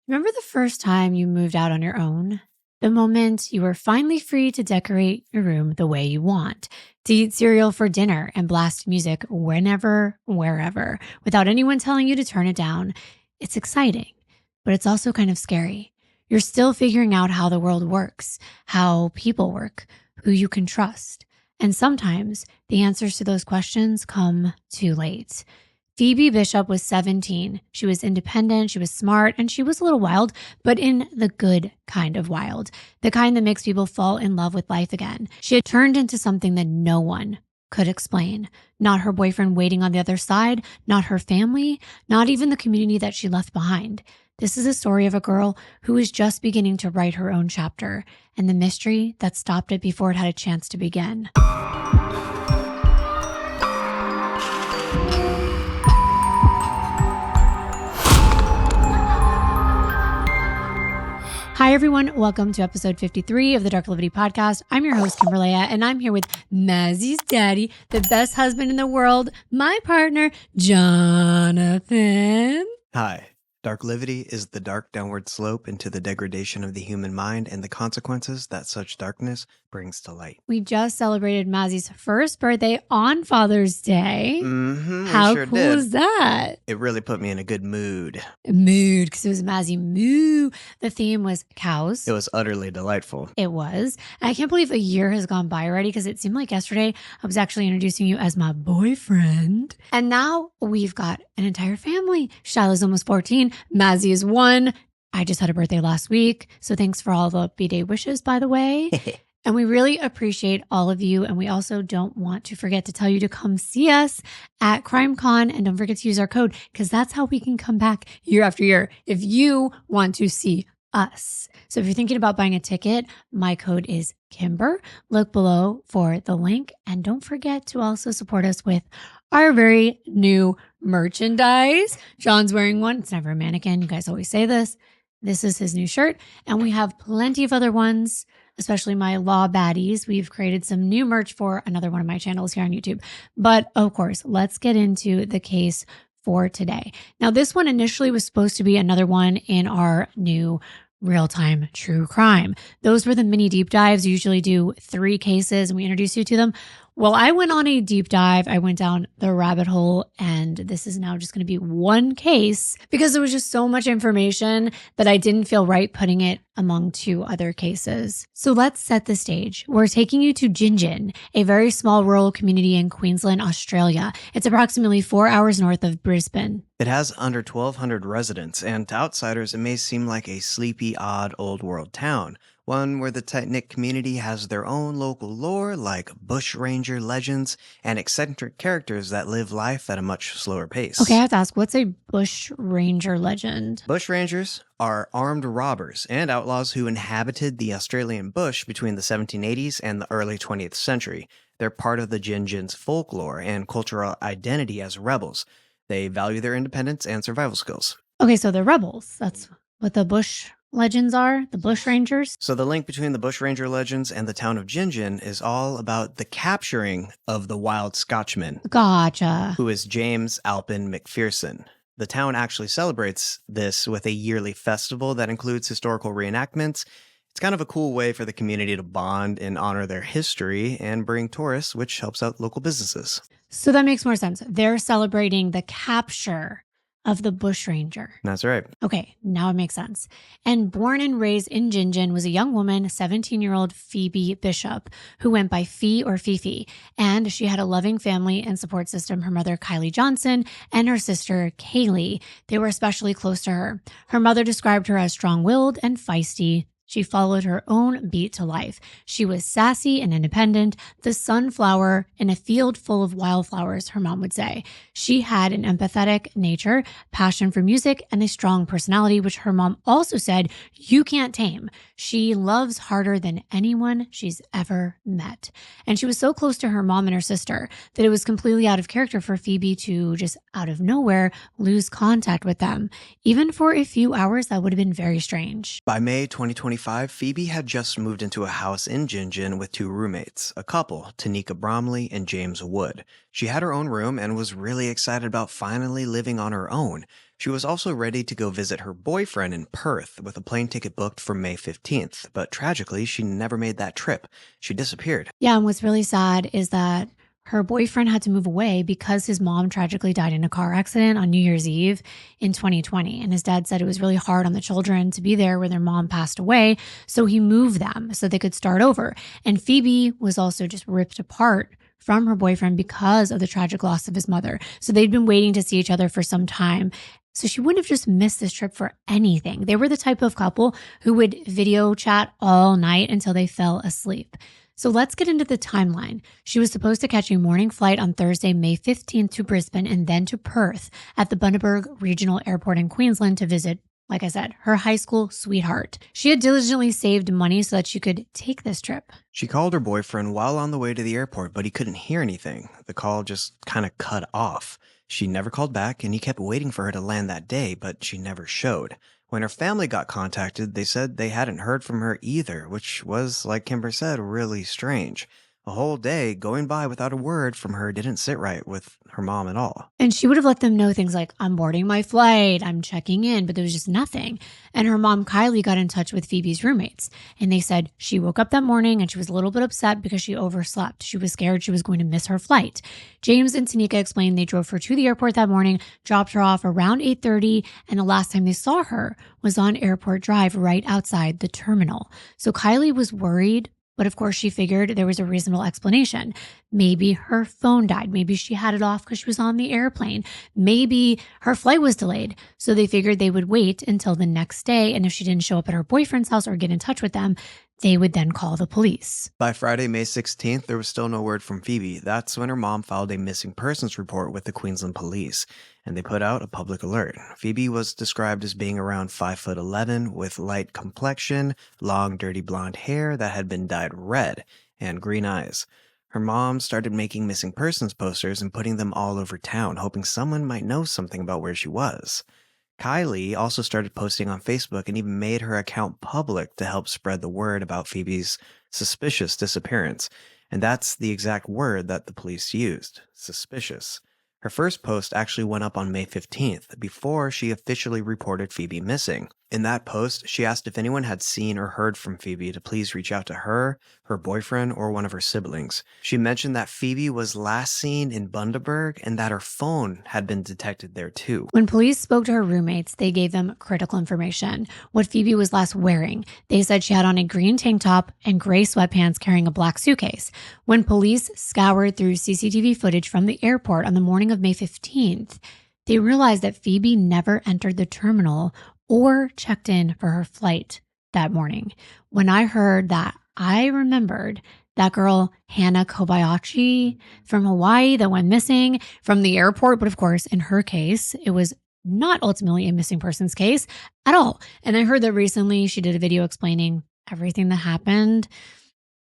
Remember the first time you moved out on your own? The moment you were finally free to decorate your room the way you want, to eat cereal for dinner and blast music whenever, wherever, without anyone telling you to turn it down. It's exciting, but it's also kind of scary. You're still figuring out how the world works, how people work, who you can trust. And sometimes the answers to those questions come too late. Phoebe Bishop was 17. She was independent, she was smart, and she was a little wild, but in the good kind of wild, the kind that makes people fall in love with life again. She had turned into something that no one could explain. Not her boyfriend waiting on the other side, not her family, not even the community that she left behind. This is a story of a girl who was just beginning to write her own chapter, and the mystery that stopped it before it had a chance to begin. Hi, everyone. Welcome to episode 53 of the DARKLIVITY podcast. I'm your host, Kimberly, and I'm here with Mazzy's daddy, the best husband in the world, my partner, Jonathan. Hi. DARKLIVITY is the dark downward slope into the degradation of the human mind and the consequences that such darkness brings to light. We just celebrated Mazzy's first birthday on Father's Day. How sure cool did. is that? It really put me in a good mood. Because it was Mazzy Moo. The theme was cows. It was utterly delightful. It was. I can't believe a year has gone by already because it seemed like yesterday I was actually introducing you as my boyfriend. And now we've got an entire family. Shiloh's almost 14. Mazzy is 1. I just had a birthday last week. So thanks for all the B-Day wishes, by the way. And we really appreciate all of you. And we also don't want to forget to tell you to come see us at CrimeCon. And don't forget to use our code because that's how we can come back year after year if you want to see us. So if you're thinking about buying a ticket, my code is Kimber. Look below for the link. And don't forget to also support us with our very new merchandise. John's wearing one. It's never a mannequin. You guys always say this. This is his new shirt. And we have plenty of other ones, especially my law baddies. We've created some new merch for another one of my channels here on YouTube. But of course, let's get into the case for today. Now, this one initially was supposed to be another one in our new real-time true crime. Those were the mini deep dives. We usually do 3 cases and we introduce you to them. Well, I went on a deep dive. I went down the rabbit hole, and this is now just going to be one case because there was just so much information that I didn't feel right putting it among 2 other cases. So let's set the stage. We're taking you to Gingin, a very small rural community in Queensland, Australia. It's approximately 4 hours north of Brisbane. It has under 1,200 residents, and to outsiders, it may seem like a sleepy, odd, old-world town. One where the tight-knit community has their own local lore, like bushranger legends and eccentric characters that live life at a much slower pace. Okay, I have to ask, what's a bushranger legend? Bushrangers are armed robbers and outlaws who inhabited the Australian bush between the 1780s and the early 20th century. They're part of the Gingin's folklore and cultural identity as rebels. They value their independence and survival skills. Okay, so they're rebels. That's what the bush legends are, the bushrangers. So the link between the bushranger legends and the town of Gingin is all about the capturing of the wild Scotchman. Gotcha. Who is James Alpin McPherson. The town actually celebrates this with a yearly festival that includes historical reenactments. It's kind of a cool way for the community to bond and honor their history and bring tourists, which helps out local businesses. So that makes more sense. They're celebrating the capture of the bushranger. That's right. Okay, now it makes sense. And born and raised in Gingin was a young woman, 17-year-old Phoebe Bishop, who went by Fee or Fifi. And she had a loving family and support system. Her mother, Kylie Johnson, and her sister, Kaylee. They were especially close to her. Her mother described her as strong-willed and feisty. She followed her own beat to life. She was sassy and independent, the sunflower in a field full of wildflowers, her mom would say. She had an empathetic nature, passion for music, and a strong personality, which her mom also said you can't tame. She loves harder than anyone she's ever met. And she was so close to her mom and her sister that it was completely out of character for Phoebe to just out of nowhere lose contact with them. Even for a few hours, that would have been very strange. By May 2025, Phoebe had just moved into a house in Gingin with 2 roommates, a couple, Tanika Bromley and James Wood. She had her own room and was really excited about finally living on her own. She was also ready to go visit her boyfriend in Perth with a plane ticket booked for May 15th, but tragically, she never made that trip. She disappeared. Yeah, and what's really sad is that her boyfriend had to move away because his mom tragically died in a car accident on New Year's Eve in 2020. And his dad said it was really hard on the children to be there when their mom passed away. So he moved them so they could start over. And Phoebe was also just ripped apart from her boyfriend because of the tragic loss of his mother. So they'd been waiting to see each other for some time. So she wouldn't have just missed this trip for anything. They were the type of couple who would video chat all night until they fell asleep. So let's get into the timeline. She was supposed to catch a morning flight on Thursday, May 15th to Brisbane and then to Perth at the Bundaberg Regional Airport in Queensland to visit, like I said, her high school sweetheart. She had diligently saved money so that she could take this trip. She called her boyfriend while on the way to the airport, but he couldn't hear anything. The call just kind of cut off. She never called back, and he kept waiting for her to land that day, but she never showed. When her family got contacted, they said they hadn't heard from her either, which was, like Kimber said, really strange. A whole day going by without a word from her didn't sit right with her mom at all. And she would have let them know things like, I'm boarding my flight, I'm checking in, but there was just nothing. And her mom, Kylie, got in touch with Phoebe's roommates. And they said she woke up that morning and she was a little bit upset because she overslept. She was scared she was going to miss her flight. James and Tanika explained they drove her to the airport that morning, dropped her off around 8:30, and the last time they saw her was on Airport Drive right outside the terminal. So Kylie was worried. But of course, she figured there was a reasonable explanation. Maybe her phone died. Maybe she had it off because she was on the airplane. Maybe her flight was delayed. So they figured they would wait until the next day. And if she didn't show up at her boyfriend's house or get in touch with them, they would then call the police. By Friday, May 16th, there was still no word from Phoebe. That's when her mom filed a missing persons report with the Queensland police, and they put out a public alert. Phoebe was described as being around 5'11", with light complexion, long dirty blonde hair that had been dyed red, and green eyes. Her mom started making missing persons posters and putting them all over town, hoping someone might know something about where she was. Kylie also started posting on Facebook and even made her account public to help spread the word about Phoebe's suspicious disappearance. And that's the exact word that the police used, suspicious. Her first post actually went up on May 15th, before she officially reported Phoebe missing. In that post, she asked if anyone had seen or heard from Phoebe to please reach out to her, her boyfriend, or one of her siblings. She mentioned that Phoebe was last seen in Bundaberg and that her phone had been detected there too. When police spoke to her roommates, they gave them critical information. What Phoebe was last wearing. They said she had on a green tank top and gray sweatpants carrying a black suitcase. When police scoured through CCTV footage from the airport on the morning of May 15th, they realized that Phoebe never entered the terminal or checked in for her flight that morning. When I heard that, I remembered that girl, Hannah Kobayashi from Hawaii, that went missing from the airport. But of course, in her case, it was not ultimately a missing persons case at all. And I heard that recently she did a video explaining everything that happened,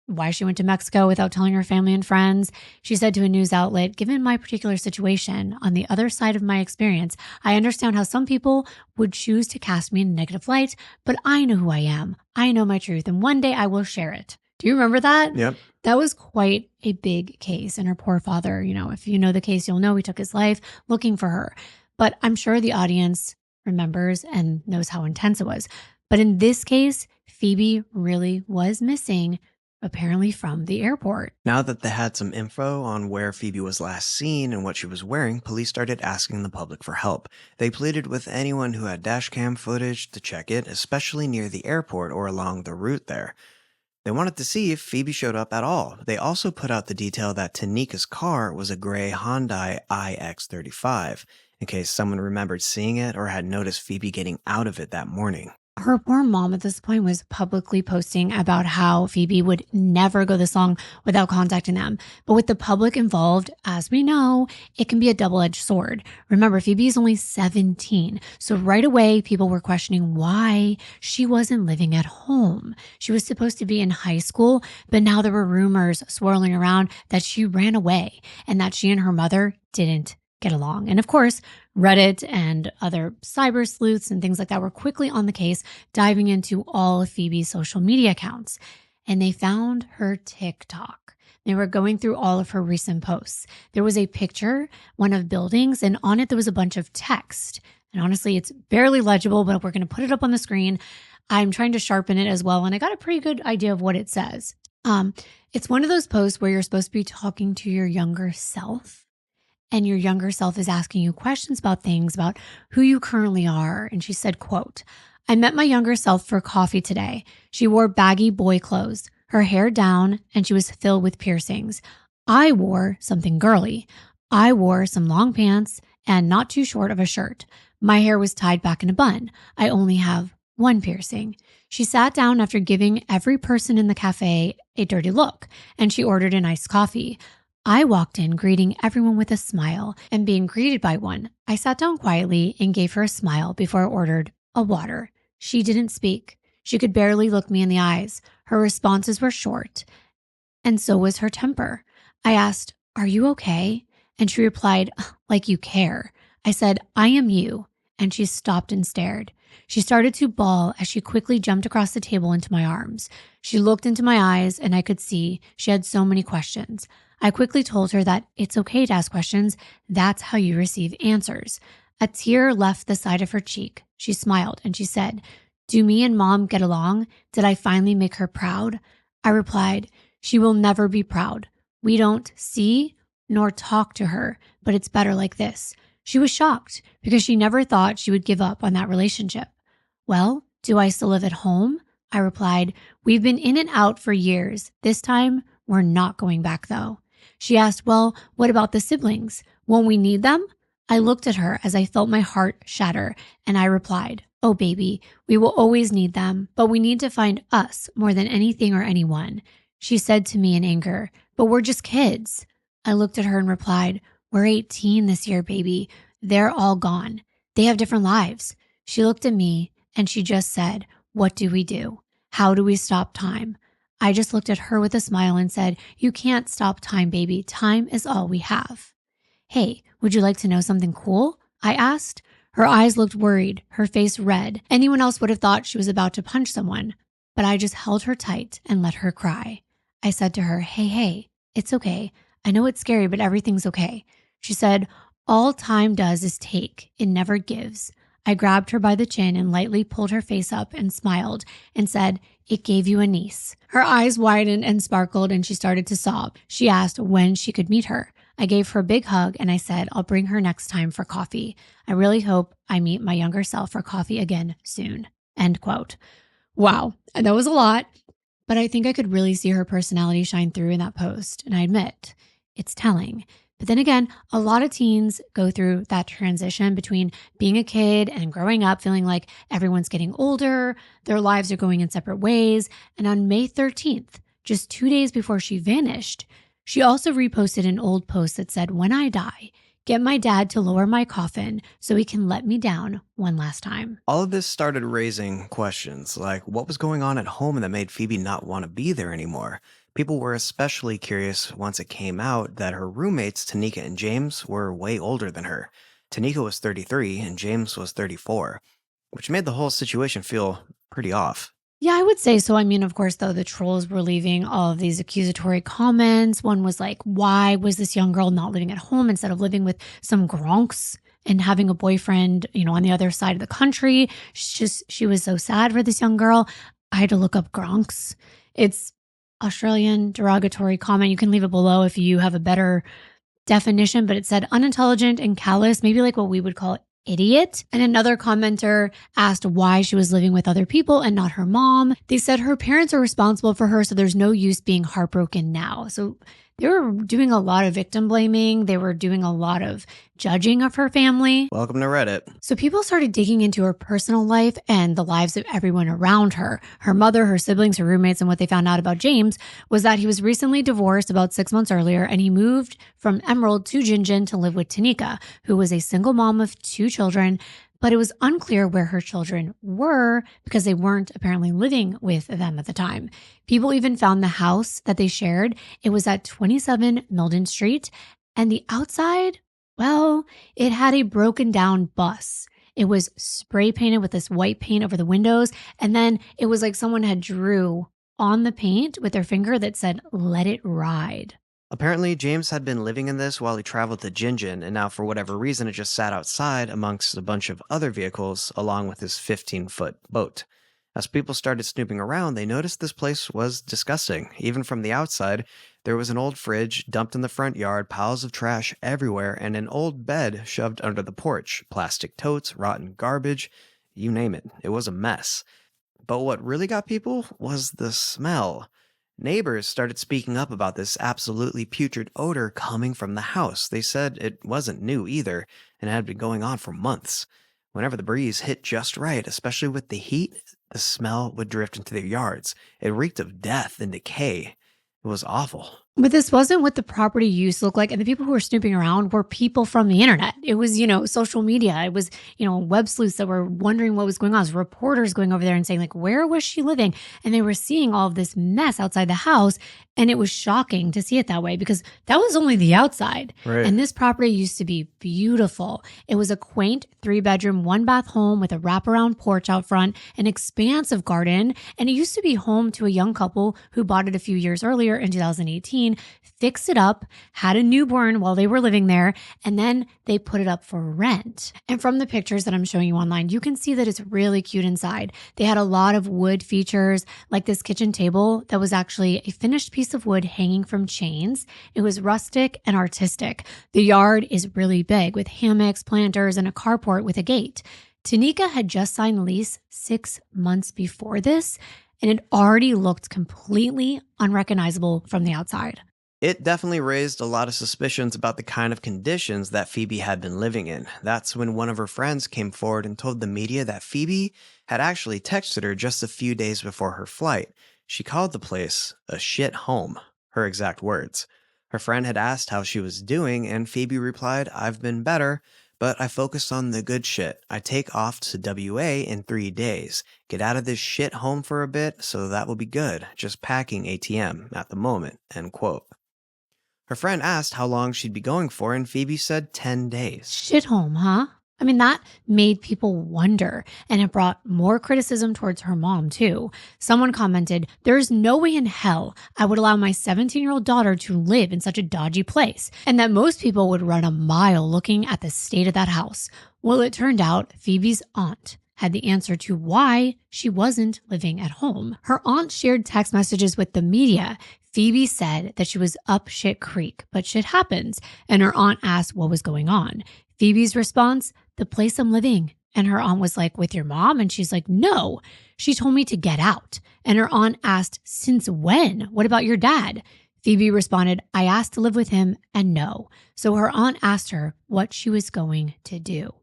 why she went to Mexico without telling her family and friends. She said to a news outlet, given my particular situation, on the other side of my experience, I understand how some people would choose to cast me in a negative light, but I know who I am. I know my truth, and one day I will share it. Do you remember that? Yep. That was quite a big case. And her poor father, if you know the case, you'll know he took his life looking for her. But I'm sure the audience remembers and knows how intense it was. But in this case, Phoebe really was missing, apparently from the airport. Now that they had some info on where Phoebe was last seen and what she was wearing, police started asking the public for help. They pleaded with anyone who had dashcam footage to check it, especially near the airport or along the route there. They wanted to see if Phoebe showed up at all. They also put out the detail that Tanika's car was a gray Hyundai iX35, in case someone remembered seeing it or had noticed Phoebe getting out of it that morning. Her poor mom at this point was publicly posting about how Phoebe would never go this long without contacting them. But with the public involved, as we know, it can be a double-edged sword. Remember, Phoebe is only 17. So right away, people were questioning why she wasn't living at home. She was supposed to be in high school, but now there were rumors swirling around that she ran away and that she and her mother didn't get along. And of course, Reddit and other cyber sleuths and things like that were quickly on the case, diving into all of Phoebe's social media accounts. And they found her TikTok. They were going through all of her recent posts. There was a picture, one of buildings, and on it there was a bunch of text. And honestly, it's barely legible, but we're going to put it up on the screen. I'm trying to sharpen it as well. And I got a pretty good idea of what it says. It's one of those posts where you're supposed to be talking to your younger self, and your younger self is asking you questions about things, about who you currently are. And she said, quote, I met my younger self for coffee today. She wore baggy boy clothes, her hair down, and she was filled with piercings. I wore something girly. I wore some long pants and not too short of a shirt. My hair was tied back in a bun. I only have one piercing. She sat down after giving every person in the cafe a dirty look, and she ordered an iced coffee. I walked in greeting everyone with a smile, and being greeted by one, I sat down quietly and gave her a smile before I ordered a water. She didn't speak. She could barely look me in the eyes. Her responses were short, and so was her temper. I asked, are you okay? And she replied, like you care. I said, I am you. And she stopped and stared. She started to bawl as she quickly jumped across the table into my arms. She looked into my eyes, and I could see she had so many questions. I quickly told her that it's okay to ask questions. That's how you receive answers. A tear left the side of her cheek. She smiled and she said, do me and mom get along? Did I finally make her proud? I replied, she will never be proud. We don't see nor talk to her, but it's better like this. She was shocked because she never thought she would give up on that relationship. Well, do I still live at home? I replied, we've been in and out for years. This time, we're not going back though. She asked, well, what about the siblings? Won't we need them? I looked at her as I felt my heart shatter, and I replied, oh baby, we will always need them, but we need to find us more than anything or anyone. She said to me in anger, but we're just kids. I looked at her and replied, we're 18 this year, baby. They're all gone. They have different lives. She looked at me and she just said, what do we do? How do we stop time? I just looked at her with a smile and said, you can't stop time, baby. Time is all we have. Hey, would you like to know something cool? I asked. Her eyes looked worried, her face red. Anyone else would have thought she was about to punch someone, but I just held her tight and let her cry. I said to her, hey, it's okay. I know it's scary, but everything's okay. She said, all time does is take. It never gives. I grabbed her by the chin and lightly pulled her face up and smiled and said, it gave you a niece. Her eyes widened and sparkled and she started to sob. She asked when she could meet her. I gave her a big hug and I said, I'll bring her next time for coffee. I really hope I meet my younger self for coffee again soon. End quote. Wow. And that was a lot, but I think I could really see her personality shine through in that post. And I admit, it's telling. But then again, a lot of teens go through that transition between being a kid and growing up, feeling like everyone's getting older, their lives are going in separate ways. And on May 13th, just 2 days before she vanished, she also reposted an old post that said, when I die, get my dad to lower my coffin so he can let me down one last time. All of this started raising questions like what was going on at home that made Phoebe not want to be there anymore. People were especially curious once it came out that her roommates, Tanika and James, were way older than her. Tanika was 33 and James was 34, which made the whole situation feel pretty off. Yeah, I would say so. I mean, of course, though, the trolls were leaving all of these accusatory comments. One was like, why was this young girl not living at home instead of living with some gronks and having a boyfriend, on the other side of the country? She was so sad for this young girl. I had to look up gronks. It's Australian derogatory comment. You can leave it below if you have a better definition, but it said unintelligent and callous, maybe like what we would call idiot. And another commenter asked why she was living with other people and not her mom. They said her parents are responsible for her, so there's no use being heartbroken now. So they were doing a lot of victim blaming. They were doing a lot of judging of her family. Welcome to Reddit. So people started digging into her personal life and the lives of everyone around her. Her mother, her siblings, her roommates, and what they found out about James was that he was recently divorced about 6 months earlier, and he moved from Emerald to Jinjin to live with Tanika, who was a single mom of 2 children. But it was unclear where her children were because they weren't apparently living with them at the time. People even found the house that they shared. It was at 27 Milden Street, and the outside, well, it had a broken down bus. It was spray painted with this white paint over the windows, and then it was like someone had drew on the paint with their finger that said, "Let it ride." Apparently, James had been living in this while he traveled to Gingin, and now, for whatever reason, it just sat outside amongst a bunch of other vehicles along with his 15-foot boat. As people started snooping around, they noticed this place was disgusting. Even from the outside, there was an old fridge dumped in the front yard, piles of trash everywhere, and an old bed shoved under the porch. Plastic totes, rotten garbage, you name it. It was a mess. But what really got people was the smell. Neighbors started speaking up about this absolutely putrid odor coming from the house. They said it wasn't new either, and had been going on for months. Whenever the breeze hit just right, especially with the heat, the smell would drift into their yards. It reeked of death and decay. It was awful. But this wasn't what the property used to look like. And the people who were snooping around were people from the internet. It was, social media. It was, web sleuths that were wondering what was going on. It was reporters going over there and saying, like, where was she living? And they were seeing all of this mess outside the house. And it was shocking to see it that way because that was only the outside. Right. And this property used to be beautiful. It was a quaint 3-bedroom, 1-bath home with a wraparound porch out front, an expansive garden. And it used to be home to a young couple who bought it a few years earlier in 2018, fixed it up, had a newborn while they were living there, and then they put it up for rent. And from the pictures that I'm showing you online, you can see that it's really cute inside. They had a lot of wood features, like this kitchen table that was actually a finished piece of wood hanging from chains. It was rustic and artistic. The yard is really big with hammocks, planters, and a carport with a gate. Tanika had just signed the lease 6 months before this, and it already looked completely unrecognizable from the outside. It definitely raised a lot of suspicions about the kind of conditions that Phoebe had been living in. That's when one of her friends came forward and told the media that Phoebe had actually texted her just a few days before her flight. She called the place a shit home, her exact words. Her friend had asked how she was doing, and Phoebe replied, "I've been better, but I focus on the good shit. I take off to WA in 3 days. Get out of this shit home for a bit, so that will be good. Just packing ATM at the moment," end quote. Her friend asked how long she'd be going for, and Phoebe said 10 days. Shit home, huh? I mean, that made people wonder, and it brought more criticism towards her mom, too. Someone commented, "There's no way in hell I would allow my 17-year-old daughter to live in such a dodgy place," and that most people would run a mile looking at the state of that house. Well, it turned out Phoebe's aunt had the answer to why she wasn't living at home. Her aunt shared text messages with the media. Phoebe said that she was up shit creek, but shit happens, and her aunt asked what was going on. Phoebe's response, "The place I'm living." And her aunt was like, "With your mom?" And she's like, "No, she told me to get out." And her aunt asked, "Since when? What about your dad?" Phoebe responded, "I asked to live with him and no." So her aunt asked her what she was going to do.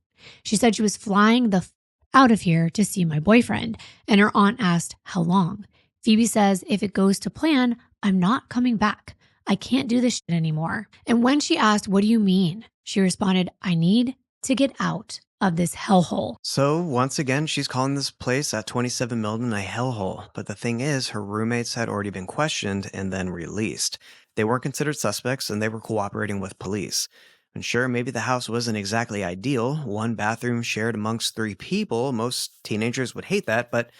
She said she was flying the out of here to see my boyfriend. And her aunt asked, "How long?" Phoebe says, "If it goes to plan, I'm not coming back. I can't do this shit anymore." And when she asked, "What do you mean?" she responded, "I need to get out of this hellhole." So, once again, she's calling this place at 27 Milton a hellhole. But the thing is, her roommates had already been questioned and then released. They weren't considered suspects, and they were cooperating with police. And sure, maybe the house wasn't exactly ideal. 1 bathroom shared amongst 3 people. Most teenagers would hate that, but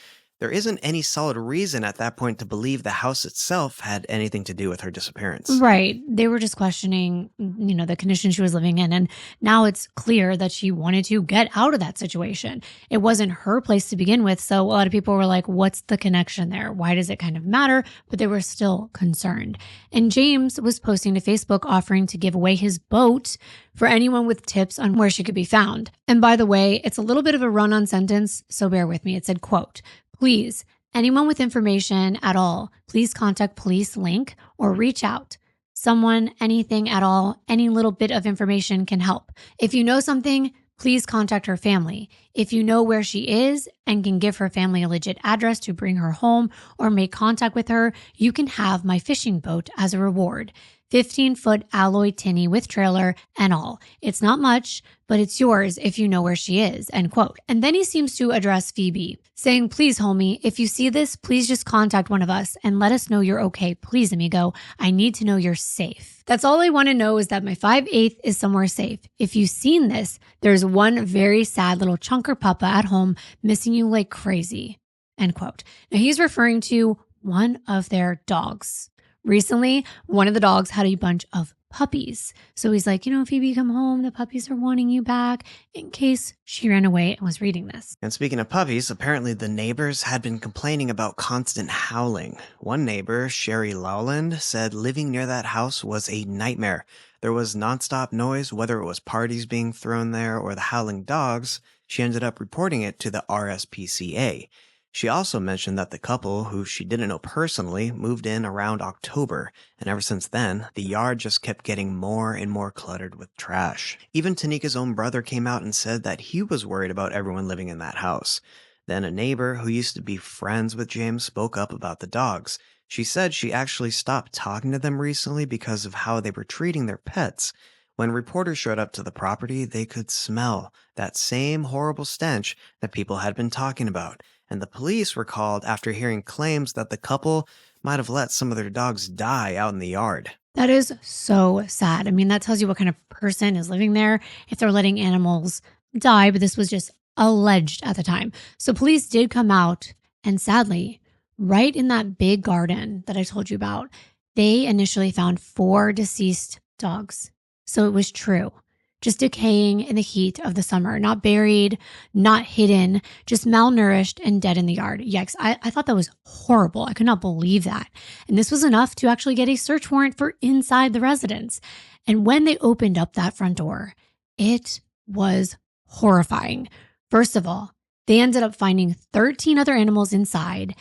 there isn't any solid reason at that point to believe the house itself had anything to do with her disappearance. Right. They were just questioning, the condition she was living in. And now it's clear that she wanted to get out of that situation. It wasn't her place to begin with. So a lot of people were like, what's the connection there? Why does it kind of matter? But they were still concerned. And James was posting to Facebook offering to give away his boat for anyone with tips on where she could be found. And by the way, it's a little bit of a run-on sentence, so bear with me. It said, quote, "Please, anyone with information at all, please contact police link or reach out. Someone, anything at all, any little bit of information can help. If you know something, please contact her family. If you know where she is and can give her family a legit address to bring her home or make contact with her, you can have my fishing boat as a reward. 15-foot alloy tinny with trailer and all. It's not much, but it's yours if you know where she is," end quote. And then he seems to address Phoebe, saying, "Please, homie, if you see this, please just contact one of us and let us know you're okay. Please, amigo, I need to know you're safe. That's all I want to know is that my 5/8 is somewhere safe. If you've seen this, there's one very sad little chunker puppa at home missing you like crazy," end quote. Now he's referring to one of their dogs. Recently, one of the dogs had a bunch of puppies. So he's like, Phoebe, come home. The puppies are wanting you back in case she ran away and was reading this. And speaking of puppies, apparently the neighbors had been complaining about constant howling. One neighbor, Sherry Lowland, said living near that house was a nightmare. There was nonstop noise, whether it was parties being thrown there or the howling dogs. She ended up reporting it to the RSPCA. She also mentioned that the couple, who she didn't know personally, moved in around October, and ever since then, the yard just kept getting more and more cluttered with trash. Even Tanika's own brother came out and said that he was worried about everyone living in that house. Then a neighbor who used to be friends with James spoke up about the dogs. She said she actually stopped talking to them recently because of how they were treating their pets. When reporters showed up to the property, they could smell that same horrible stench that people had been talking about. And the police were called after hearing claims that the couple might have let some of their dogs die out in the yard. That is so sad. I mean, that tells you what kind of person is living there if they're letting animals die, but this was just alleged at the time. So police did come out, and sadly, right in that big garden that I told you about, they initially found 4 deceased dogs. So it was true. Just decaying in the heat of the summer, not buried, not hidden, just malnourished and dead in the yard. Yikes. I thought that was horrible. I could not believe that. And this was enough to actually get a search warrant for inside the residence. And when they opened up that front door, it was horrifying. First of all, they ended up finding 13 other animals inside.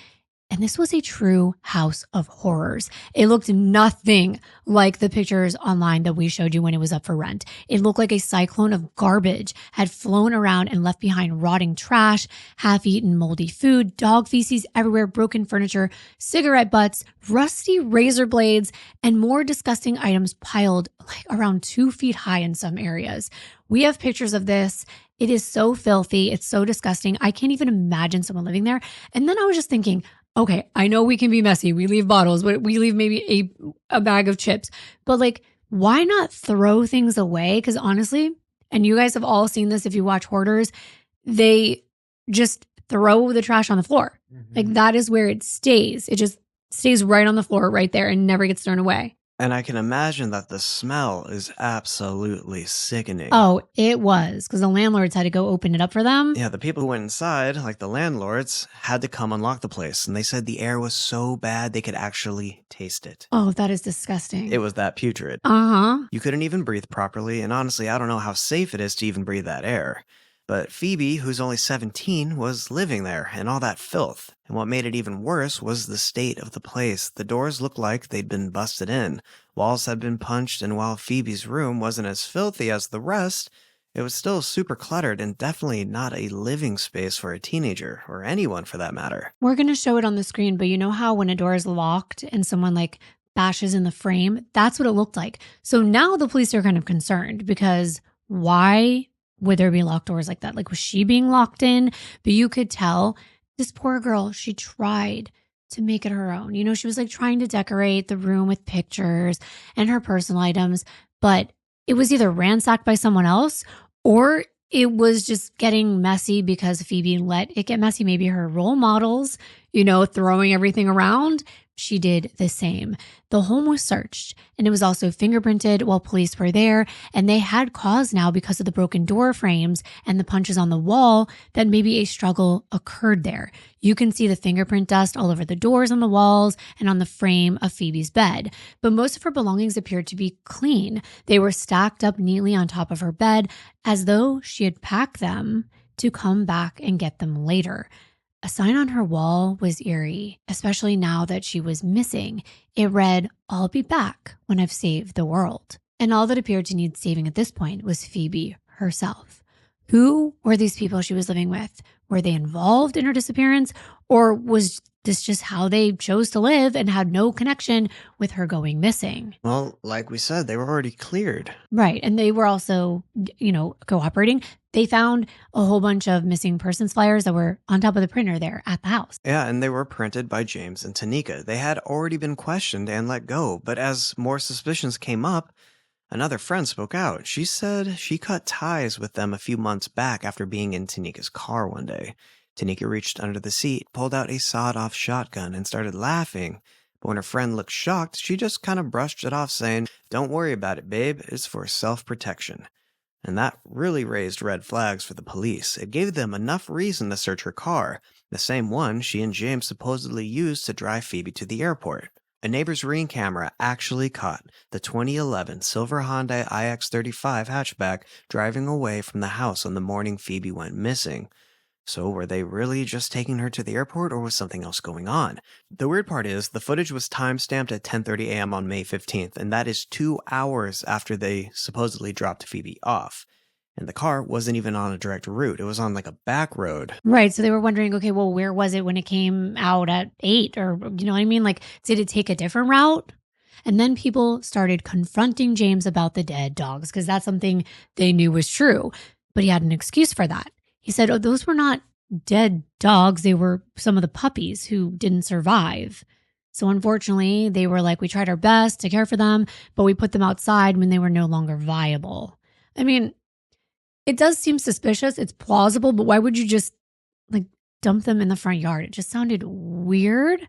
And this was a true house of horrors. It looked nothing like the pictures online that we showed you when it was up for rent. It looked like a cyclone of garbage had flown around and left behind rotting trash, half-eaten moldy food, dog feces everywhere, broken furniture, cigarette butts, rusty razor blades, and more disgusting items piled like around 2 feet high in some areas. We have pictures of this. It is so filthy. It's so disgusting. I can't even imagine someone living there. And then I was just thinking, okay, I know we can be messy. We leave bottles, we leave maybe a bag of chips, but like, why not throw things away? Because honestly, and you guys have all seen this if you watch Hoarders, they just throw the trash on the floor. Like that is where it stays. It just stays right on the floor right there and never gets thrown away. And I can imagine that the smell is absolutely sickening. Oh, it was, because the landlords had to go open it up for them. Yeah, the people who went inside, like the landlords, had to come unlock the place, and they said the air was so bad they could actually taste it. Oh, that is disgusting. It was that putrid. Uh-huh. You couldn't even breathe properly, and honestly, I don't know how safe it is to even breathe that air. But Phoebe, who's only 17, was living there in all that filth. And what made it even worse was the state of the place. The doors looked like they'd been busted in. Walls had been punched, and while Phoebe's room wasn't as filthy as the rest, it was still super cluttered and definitely not a living space for a teenager, or anyone for that matter. We're going to show it on the screen, but you know how when a door is locked and someone like bashes in the frame? That's what it looked like. So now the police are kind of concerned because why would there be locked doors like that? Like, was she being locked in? But you could tell this poor girl, she tried to make it her own. She was like trying to decorate the room with pictures and her personal items, but it was either ransacked by someone else or it was just getting messy because Phoebe let it get messy. Maybe her role models, throwing everything around. She did the same. The home was searched and it was also fingerprinted while police were there, and they had cause now because of the broken door frames and the punches on the wall that maybe a struggle occurred there. You can see the fingerprint dust all over the doors, on the walls, and on the frame of Phoebe's bed. But most of her belongings appeared to be clean. They were stacked up neatly on top of her bed as though she had packed them to come back and get them later. A sign on her wall was eerie, especially now that she was missing. It read, "I'll be back when I've saved the world." And all that appeared to need saving at this point was Phoebe herself. Who were these people she was living with? Were they involved in her disappearance? Or was this just how they chose to live and had no connection with her going missing? Well, like we said, they were already cleared. Right. And they were also, cooperating. They found a whole bunch of missing persons flyers that were on top of the printer there at the house. Yeah, and they were printed by James and Tanika. They had already been questioned and let go, but as more suspicions came up, another friend spoke out. She said she cut ties with them a few months back after being in Tanika's car one day. Tanika reached under the seat, pulled out a sawed-off shotgun, and started laughing. But when her friend looked shocked, she just kind of brushed it off, saying, "Don't worry about it, babe. It's for self protection." And that really raised red flags for the police. It gave them enough reason to search her car, the same one she and James supposedly used to drive Phoebe to the airport. A neighbor's Ring camera actually caught the 2011 silver Hyundai iX35 hatchback driving away from the house on the morning Phoebe went missing. So were they really just taking her to the airport, or was something else going on? The weird part is the footage was time-stamped at 10:30 a.m. on May 15th, and that is 2 hours after they supposedly dropped Phoebe off. And the car wasn't even on a direct route. It was on like a back road. Right. So they were wondering, okay, well, where was it when it came out at 8? Or, you know what I mean? Like, did it take a different route? And then people started confronting James about the dead dogs because that's something they knew was true. But he had an excuse for that. He said, oh, those were not dead dogs. They were some of the puppies who didn't survive. So unfortunately, they were like, we tried our best to care for them, but we put them outside when they were no longer viable. I mean, it does seem suspicious. It's plausible, but why would you just like dump them in the front yard? It just sounded weird.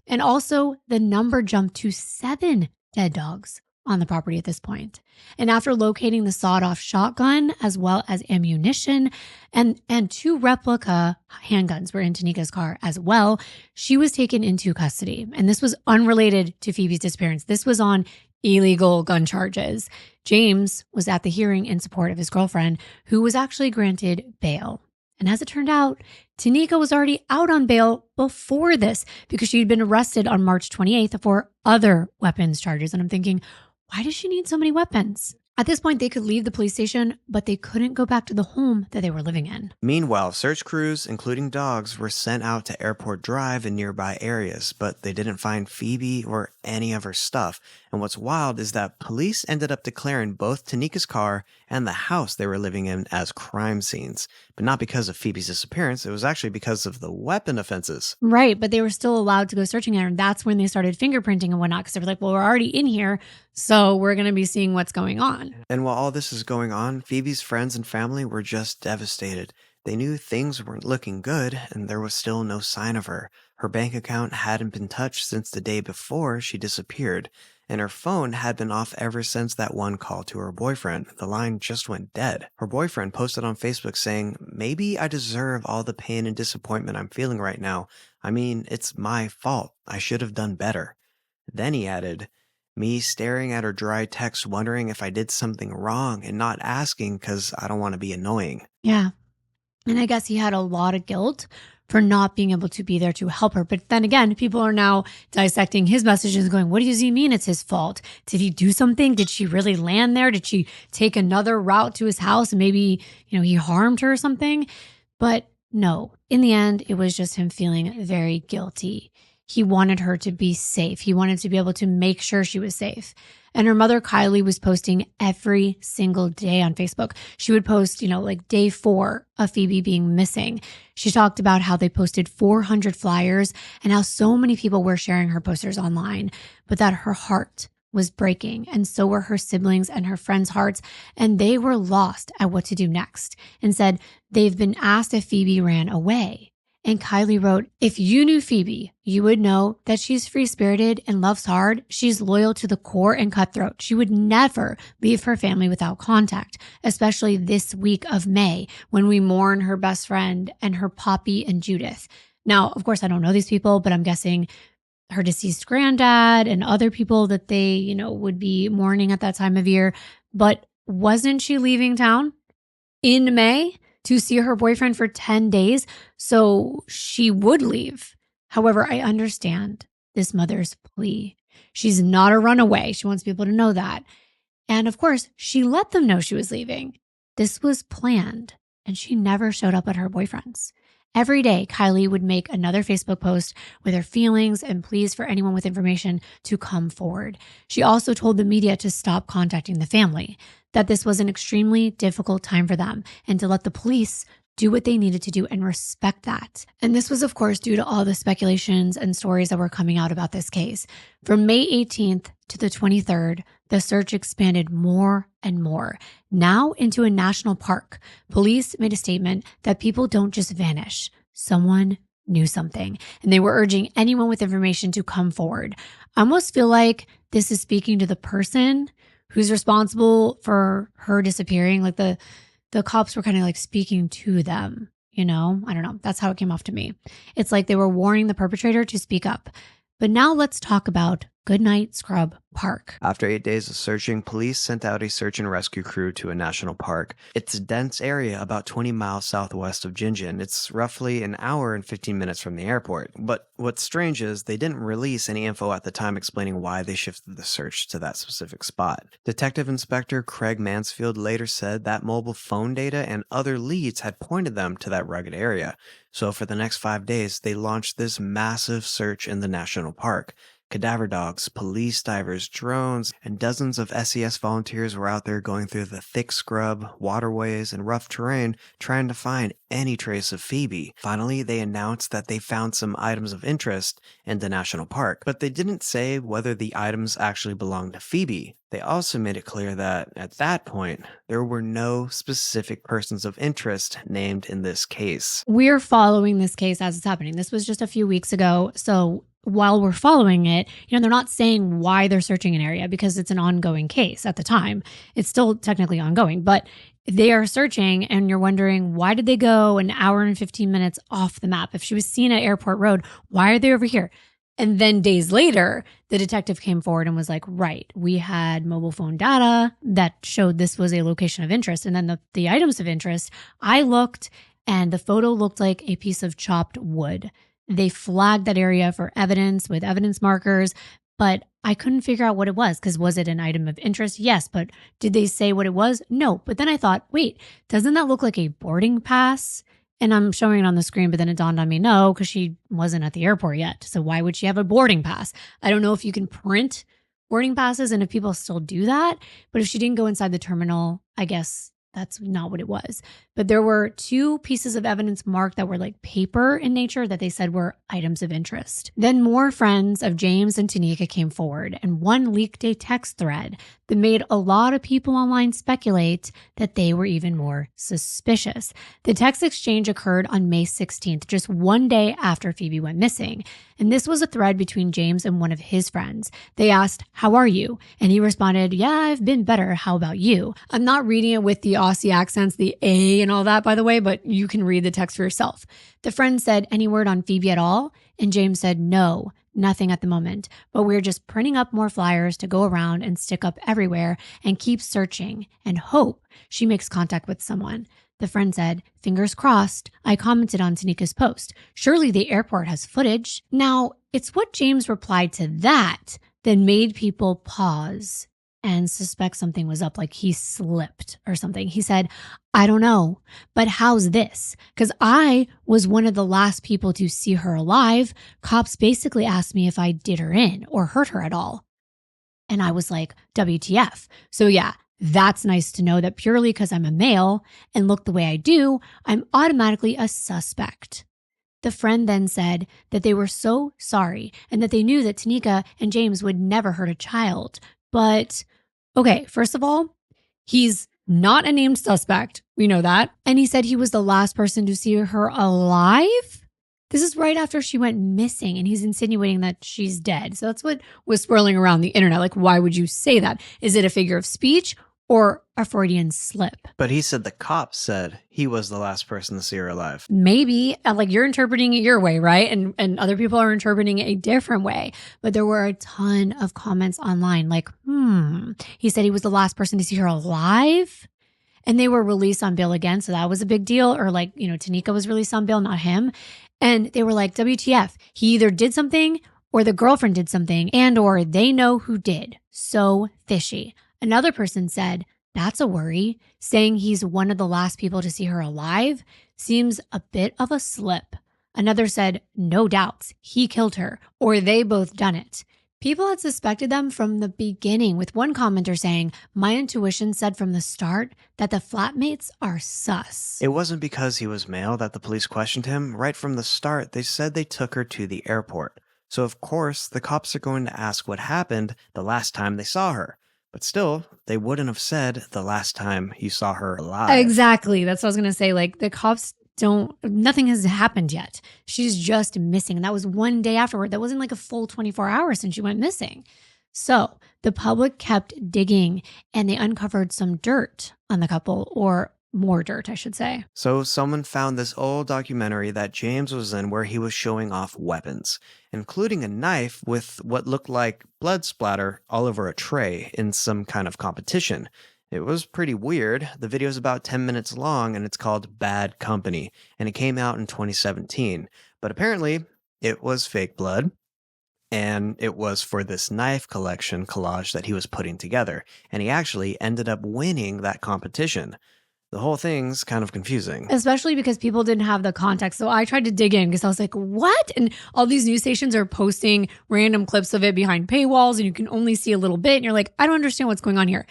And also, the number jumped to 7 dead dogs on the property at this point. And after locating the sawed-off shotgun as well as ammunition and 2 replica handguns were in Tanika's car as well, she was taken into custody. And this was unrelated to Phoebe's disappearance. This was on illegal gun charges. James was at the hearing in support of his girlfriend, who was actually granted bail. And as it turned out, Tanika was already out on bail before this because she had been arrested on March 28th for other weapons charges. And I'm thinking, why does she need so many weapons? At this point, they could leave the police station, but they couldn't go back to the home that they were living in. Meanwhile, search crews, including dogs, were sent out to Airport Drive and nearby areas, but they didn't find Phoebe or any of her stuff. And what's wild is that police ended up declaring both Tanika's car and the house they were living in as crime scenes. But not because of Phoebe's disappearance, it was actually because of the weapon offenses. Right, but they were still allowed to go searching there. And that's when they started fingerprinting and whatnot, because they were like, well, we're already in here, so we're going to be seeing what's going on. And while all this is going on, Phoebe's friends and family were just devastated. They knew things weren't looking good, and there was still no sign of her. Her bank account hadn't been touched since the day before she disappeared, and her phone had been off ever since that one call to her boyfriend. The line just went dead. Her boyfriend posted on Facebook saying, "Maybe I deserve all the pain and disappointment I'm feeling right now. I mean, it's my fault. I should have done better." Then he added, "Me staring at her dry text wondering if I did something wrong and not asking because I don't want to be annoying." Yeah. And I guess he had a lot of guilt for not being able to be there to help her. But then again, people are now dissecting his messages going, what does he mean it's his fault? Did he do something? Did she really land there? Did she take another route to his house and maybe, he harmed her or something? But no, in the end, it was just him feeling very guilty. He wanted her to be safe. He wanted to be able to make sure she was safe. And her mother, Kylie, was posting every single day on Facebook. She would post, like day 4 of Phoebe being missing. She talked about how they posted 400 flyers and how so many people were sharing her posters online, but that her heart was breaking, and so were her siblings and her friends' hearts, and they were lost at what to do next and said they've been asked if Phoebe ran away. And Kylie wrote, "If you knew Phoebe, you would know that she's free-spirited and loves hard. She's loyal to the core and cutthroat. She would never leave her family without contact, especially this week of May when we mourn her best friend and her Poppy and Judith." Now, of course, I don't know these people, but I'm guessing her deceased granddad and other people that they, would be mourning at that time of year. But wasn't she leaving town in May to see her boyfriend for 10 days? So she would leave. However, I understand this mother's plea. She's not a runaway. She wants people to know that. And of course, she let them know she was leaving. This was planned, and she never showed up at her boyfriend's. Every day, Kylie would make another Facebook post with her feelings and pleas for anyone with information to come forward. She also told the media to stop contacting the family, that this was an extremely difficult time for them, and to let the police do what they needed to do and respect that. And this was, of course, due to all the speculations and stories that were coming out about this case. From May 18th to the 23rd, the search expanded more and more, now into a national park. Police made a statement that people don't just vanish. Someone knew something, and they were urging anyone with information to come forward. I almost feel like this is speaking to the person who's responsible for her disappearing. Like the cops were kind of like speaking to them, I don't know. That's how it came off to me. It's like they were warning the perpetrator to speak up. But now let's talk about Goodnight Scrub Park. After 8 days of searching, police sent out a search and rescue crew to a national park. It's a dense area about 20 miles southwest of Gingin. It's roughly an hour and 15 minutes from the airport. But what's strange is they didn't release any info at the time explaining why they shifted the search to that specific spot. Detective Inspector Craig Mansfield later said that mobile phone data and other leads had pointed them to that rugged area. So for the next 5 days, they launched this massive search in the national park. Cadaver dogs, police divers, drones, and dozens of SES volunteers were out there going through the thick scrub, waterways, and rough terrain trying to find any trace of Phoebe. Finally, they announced that they found some items of interest in the national park, but they didn't say whether the items actually belonged to Phoebe. They also made it clear that, at that point, there were no specific persons of interest named in this case. We're following this case as it's happening. This was just a few weeks ago, so while we're following it, they're not saying why they're searching an area because it's an ongoing case at the time. It's still technically ongoing, but they are searching and you're wondering, why did they go an hour and 15 minutes off the map? If she was seen at Airport Road, why are they over here? And then days later, the detective came forward and was like, right, we had mobile phone data that showed this was a location of interest. And then the items of interest, I looked and the photo looked like a piece of chopped wood. They flagged that area for evidence with evidence markers, but I couldn't figure out what it was because was it an item of interest? Yes, but did they say what it was? No. But then I thought, wait, doesn't that look like a boarding pass? And I'm showing it on the screen, but then it dawned on me, no, because she wasn't at the airport yet. So why would she have a boarding pass? I don't know if you can print boarding passes and if people still do that, but if she didn't go inside the terminal, I guess that's not what it was. But there were 2 pieces of evidence marked that were like paper in nature that they said were items of interest. Then more friends of James and Tanika came forward, and one leaked a text thread that made a lot of people online speculate that they were even more suspicious. The text exchange occurred on May 16th, just one day after Phoebe went missing. And this was a thread between James and one of his friends. They asked, "How are you?" And he responded, "Yeah, I've been better. How about you?" I'm not reading it with the Aussie accents, the A and all that, by the way, but you can read the text for yourself. The friend said, "Any word on Phoebe at all?" And James said, "No, nothing at the moment, but we're just printing up more flyers to go around and stick up everywhere and keep searching and hope she makes contact with someone." The friend said, "Fingers crossed." I commented on Tanika's post, "Surely the airport has footage." Now, it's what James replied to that made people pause and suspect something was up, like he slipped or something. He said, "I don't know, but how's this? Because I was one of the last people to see her alive. Cops basically asked me if I did her in or hurt her at all." And I was like, WTF. So yeah, that's nice to know that purely because I'm a male and look the way I do, I'm automatically a suspect. The friend then said that they were so sorry and that they knew that Tanika and James would never hurt a child. But okay, first of all, he's not a named suspect. We know that. And he said he was the last person to see her alive. This is right after she went missing, and he's insinuating that she's dead. So that's what was swirling around the internet. Like, why would you say that? Is it a figure of speech or a Freudian slip? But he said the cops said he was the last person to see her alive. Maybe, like you're interpreting it your way, right? And other people are interpreting it a different way. But there were a ton of comments online like, he said he was the last person to see her alive. And they were released on bail again. So that was a big deal. Or like, Tanika was released on bail, not him. And they were like, WTF, he either did something or the girlfriend did something and or they know who did. So fishy. Another person said, that's a worry. Saying he's one of the last people to see her alive seems a bit of a slip. Another said, no doubts, he killed her or they both done it. People had suspected them from the beginning, with one commenter saying, my intuition said from the start that the flatmates are sus. It wasn't because he was male that the police questioned him. Right from the start, they said they took her to the airport. So of course, the cops are going to ask what happened the last time they saw her. But still, they wouldn't have said the last time you saw her alive. Exactly. That's what I was going to say. Like, the cops nothing has happened yet. She's just missing. And that was one day afterward. That wasn't like a full 24 hours since she went missing. So the public kept digging and they uncovered some dirt on the couple, or more dirt, I should say. So someone found this old documentary that James was in where he was showing off weapons, including a knife with what looked like blood splatter all over a tray in some kind of competition. It was pretty weird. The video is about 10 minutes long and it's called Bad Company, and it came out in 2017. But apparently, it was fake blood, and it was for this knife collection collage that he was putting together, and he actually ended up winning that competition. The whole thing's kind of confusing. Especially because people didn't have the context. So I tried to dig in because I was like, what? And all these news stations are posting random clips of it behind paywalls and you can only see a little bit. And you're like, I don't understand what's going on here.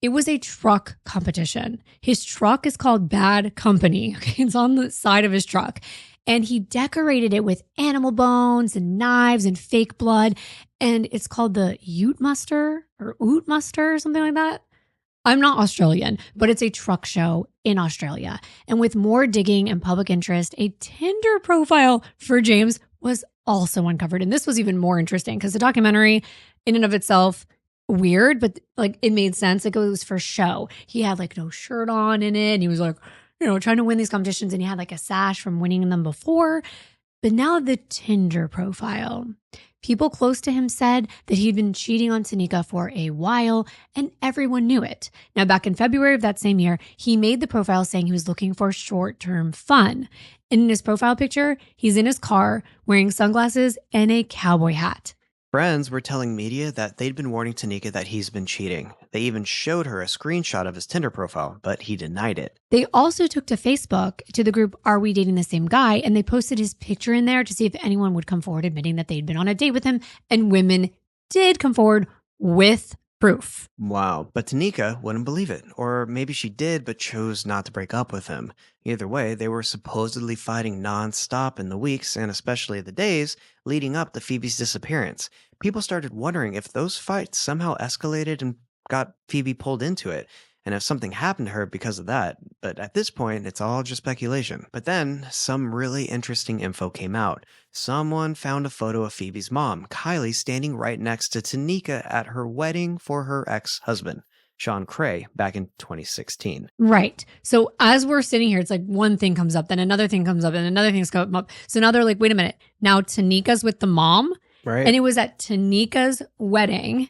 It was a truck competition. His truck is called Bad Company. Okay, it's on the side of his truck. And he decorated it with animal bones and knives and fake blood. And it's called the Ute Muster or Oot Muster or something like that. I'm not Australian, but it's a truck show in Australia. And with more digging and public interest, a Tinder profile for James was also uncovered. And this was even more interesting because the documentary in and of itself, weird, but like it made sense. Like it was for show. He had like no shirt on in it. And he was like, trying to win these competitions, and he had like a sash from winning them before. But now the Tinder profile. People close to him said that he'd been cheating on Tanika for a while, and everyone knew it. Now, back in February of that same year, he made the profile saying he was looking for short-term fun. And in his profile picture, he's in his car wearing sunglasses and a cowboy hat. Friends were telling media that they'd been warning Tanika that he's been cheating. They even showed her a screenshot of his Tinder profile, but he denied it. They also took to Facebook to the group Are We Dating the Same Guy? And they posted his picture in there to see if anyone would come forward admitting that they'd been on a date with him. And women did come forward with proof. Wow, but Tanika wouldn't believe it. Or maybe she did, but chose not to break up with him. Either way, they were supposedly fighting non-stop in the weeks, and especially the days, leading up to Phoebe's disappearance. People started wondering if those fights somehow escalated and got Phoebe pulled into it, and if something happened to her because of that. But at this point, it's all just speculation. But then, some really interesting info came out. Someone found a photo of Phoebe's mom, Kylie, standing right next to Tanika at her wedding for her ex-husband, Sean Cray, back in 2016. Right. So as we're sitting here, it's like one thing comes up, then another thing comes up, and another thing's come up. So now they're like, wait a minute. Now Tanika's with the mom. Right. And it was at Tanika's wedding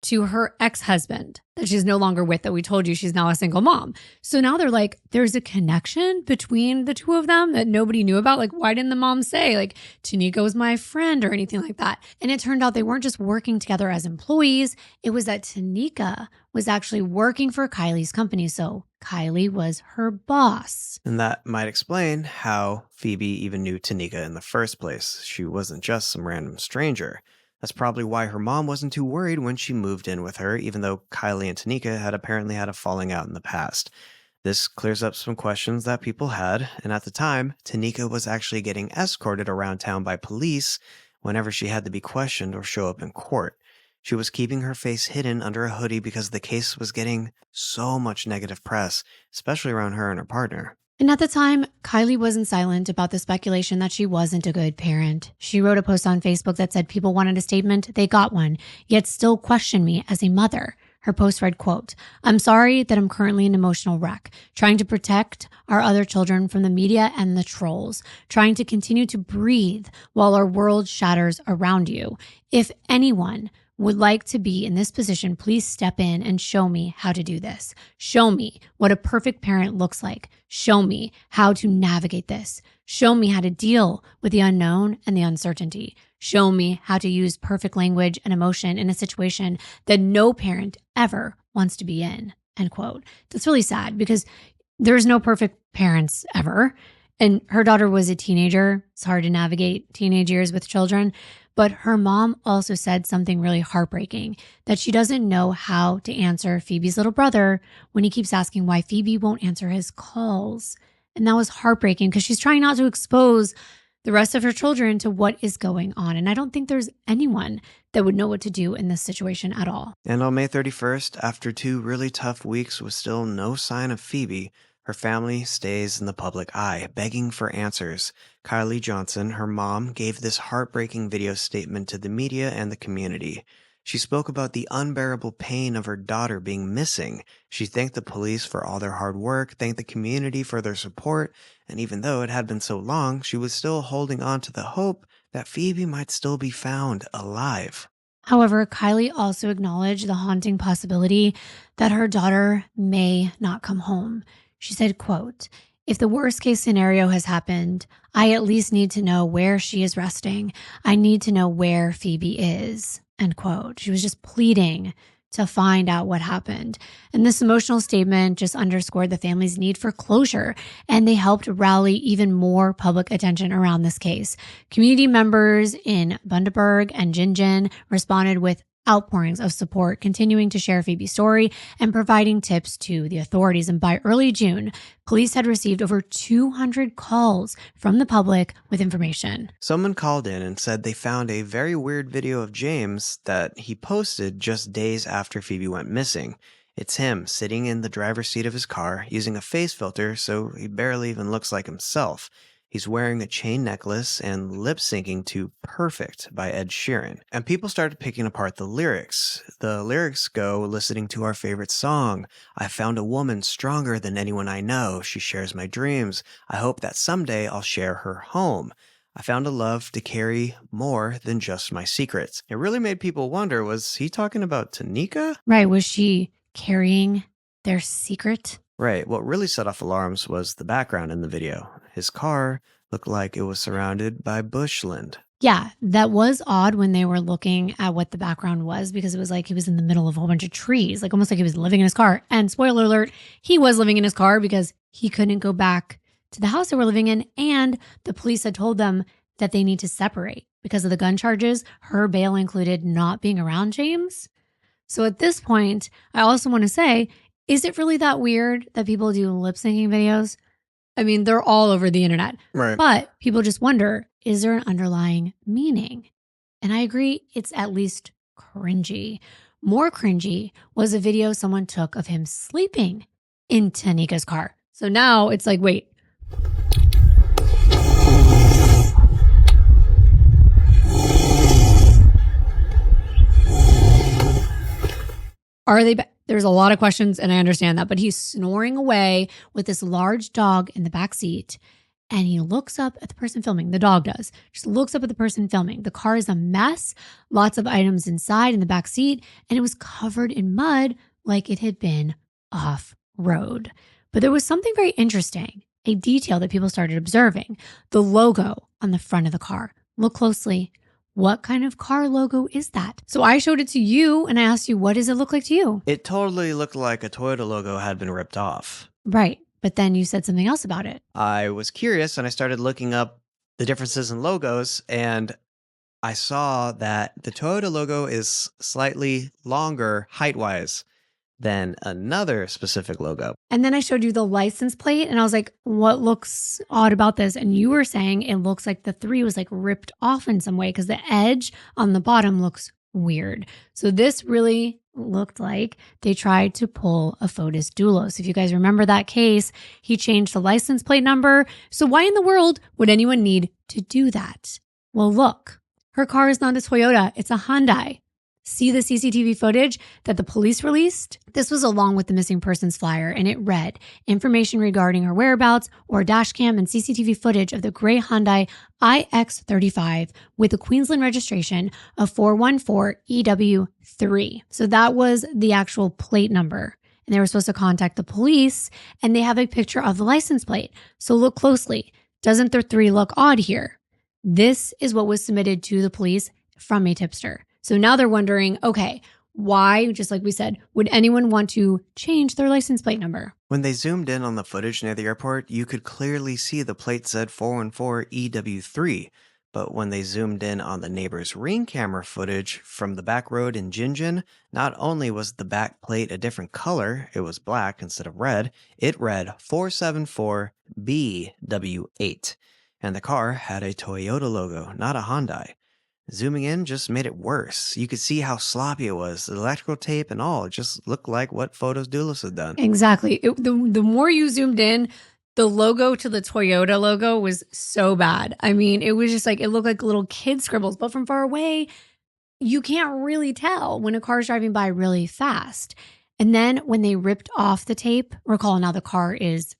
to her ex-husband that she's no longer with, that we told you she's now a single mom. So now they're like, there's a connection between the two of them that nobody knew about. Like, why didn't the mom say, like, Tanika was my friend or anything like that? And it turned out they weren't just working together as employees. It was that Tanika was actually working for Kylie's company. So Kylie was her boss. And that might explain how Phoebe even knew Tanika in the first place. She wasn't just some random stranger. That's probably why her mom wasn't too worried when she moved in with her, even though Kylie and Tanika had apparently had a falling out in the past. This clears up some questions that people had, and at the time, Tanika was actually getting escorted around town by police whenever she had to be questioned or show up in court. She was keeping her face hidden under a hoodie because the case was getting so much negative press, especially around her and her partner. And at the time, Kylie wasn't silent about the speculation that she wasn't a good parent. She wrote a post on Facebook that said people wanted a statement, they got one, yet still question me as a mother. Her post read, quote, "I'm sorry that I'm currently an emotional wreck, trying to protect our other children from the media and the trolls, trying to continue to breathe while our world shatters around you. If anyone would like to be in this position, please step in and show me how to do this. Show me what a perfect parent looks like. Show me how to navigate this. Show me how to deal with the unknown and the uncertainty. Show me how to use perfect language and emotion in a situation that no parent ever wants to be in," end quote. That's really sad because there's no perfect parents ever. And her daughter was a teenager. It's hard to navigate teenage years with children. But her mom also said something really heartbreaking, that she doesn't know how to answer Phoebe's little brother when he keeps asking why Phoebe won't answer his calls. And that was heartbreaking because she's trying not to expose the rest of her children to what is going on. And I don't think there's anyone that would know what to do in this situation at all. And on May 31st, after 2 really tough weeks with still no sign of Phoebe, Her family stays in the public eye, begging for answers. Kylie Johnson, her mom, gave this heartbreaking video statement to the media and the community. She spoke about the unbearable pain of her daughter being missing. She thanked the police for all their hard work, thanked the community for their support, and even though it had been so long, she was still holding on to the hope that Phoebe might still be found alive. However, Kylie also acknowledged the haunting possibility that her daughter may not come home. She said, quote, "If the worst case scenario has happened, I at least need to know where she is resting. I need to know where Phoebe is," end quote. She was just pleading to find out what happened. And this emotional statement just underscored the family's need for closure, and they helped rally even more public attention around this case. Community members in Bundaberg and Gingin responded with outpourings of support, continuing to share Phoebe's story and providing tips to the authorities. And by early June, police had received over 200 calls from the public with information. Someone called in and said they found a very weird video of James that he posted just days after Phoebe went missing. It's him sitting in the driver's seat of his car using a face filter so he barely even looks like himself. He's wearing a chain necklace and lip syncing to Perfect by Ed Sheeran. And people started picking apart the lyrics. The lyrics go, listening to our favorite song. I found a woman stronger than anyone I know. She shares my dreams. I hope that someday I'll share her home. I found a love to carry more than just my secrets. It really made people wonder, was he talking about Tanika? Right. Was she carrying their secret? Right. What really set off alarms was the background in the video. His car looked like it was surrounded by bushland. Yeah, that was odd when they were looking at what the background was, because it was like he was in the middle of a whole bunch of trees, like almost like he was living in his car. And spoiler alert, he was living in his car because he couldn't go back to the house they were living in. And the police had told them that they need to separate because of the gun charges. Her bail included not being around James. So at this point, I also want to say, is it really that weird that people do lip syncing videos? I mean, they're all over the internet. Right. But people just wonder, is there an underlying meaning? And I agree, it's at least cringy. More cringy was a video someone took of him sleeping in Tanika's car. So now it's like, wait. Are they There's a lot of questions, and I understand that, but he's snoring away with this large dog in the back seat, and he looks up at the person filming. The dog does. Just looks up at the person filming. The car is a mess, lots of items inside in the back seat, and it was covered in mud like it had been off-road. But there was something very interesting, a detail that people started observing. The logo on the front of the car. Look closely. What kind of car logo is that? So I showed it to you and I asked you, what does it look like to you? It totally looked like a Toyota logo had been ripped off. Right. But then you said something else about it. I was curious and I started looking up the differences in logos, and I saw that the Toyota logo is slightly longer height-wise than another specific logo. And then I showed you the license plate and I was like, what looks odd about this? And you were saying it looks like the 3 was like ripped off in some way because the edge on the bottom looks weird. So this really looked like they tried to pull a Fotis Doulos. If you guys remember that case, he changed the license plate number. So why in the world would anyone need to do that? Well, look, her car is not a Toyota, it's a Hyundai. See the CCTV footage that the police released? This was along with the missing persons flyer, and it read information regarding her whereabouts or dash cam and CCTV footage of the gray Hyundai iX35 with a Queensland registration of 414EW3. So that was the actual plate number. And they were supposed to contact the police, and they have a picture of the license plate. So look closely. Doesn't the 3 look odd here? This is what was submitted to the police from a tipster. So now they're wondering, okay, why, just like we said, would anyone want to change their license plate number? When they zoomed in on the footage near the airport, you could clearly see the plate said 414EW3. But when they zoomed in on the neighbor's ring camera footage from the back road in Gingin, not only was the back plate a different color, it was black instead of red, it read 474BW8. And the car had a Toyota logo, not a Hyundai. Zooming in just made it worse. You could see how sloppy it was. The electrical tape and all, it just looked like what photos Doulis had done. Exactly. The more you zoomed in, the logo to the Toyota logo was so bad. I mean, it was just like, it looked like little kid scribbles, but from far away, you can't really tell when a car's driving by really fast. And then when they ripped off the tape, recall now the car is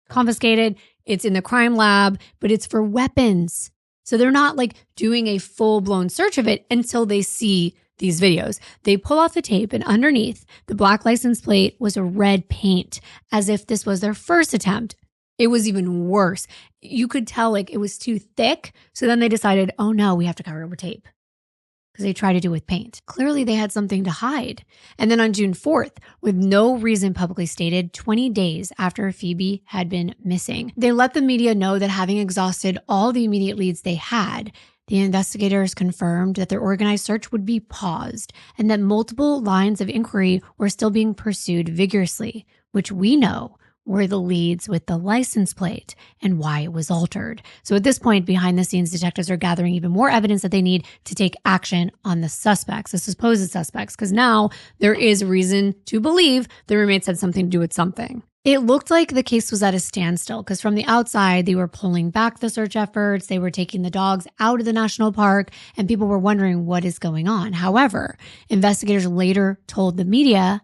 confiscated, it's in the crime lab, but it's for weapons. So they're not like doing a full-blown search of it until they see these videos. They pull off the tape, and underneath the black license plate was a red paint, as if this was their first attempt. It was even worse. You could tell like it was too thick. So then they decided, oh no, we have to cover it with tape, because they tried to do it with paint. Clearly they had something to hide. And then on June 4th, with no reason publicly stated, 20 days after Phoebe had been missing, they let the media know that having exhausted all the immediate leads they had, the investigators confirmed that their organized search would be paused and that multiple lines of inquiry were still being pursued vigorously, which we know were the leads with the license plate and why it was altered. So at this point, behind the scenes, detectives are gathering even more evidence that they need to take action on the suspects, the supposed suspects, because now there is reason to believe the roommates had something to do with something. It looked like the case was at a standstill because from the outside, they were pulling back the search efforts. They were taking the dogs out of the national park, and people were wondering what is going on. However, investigators later told the media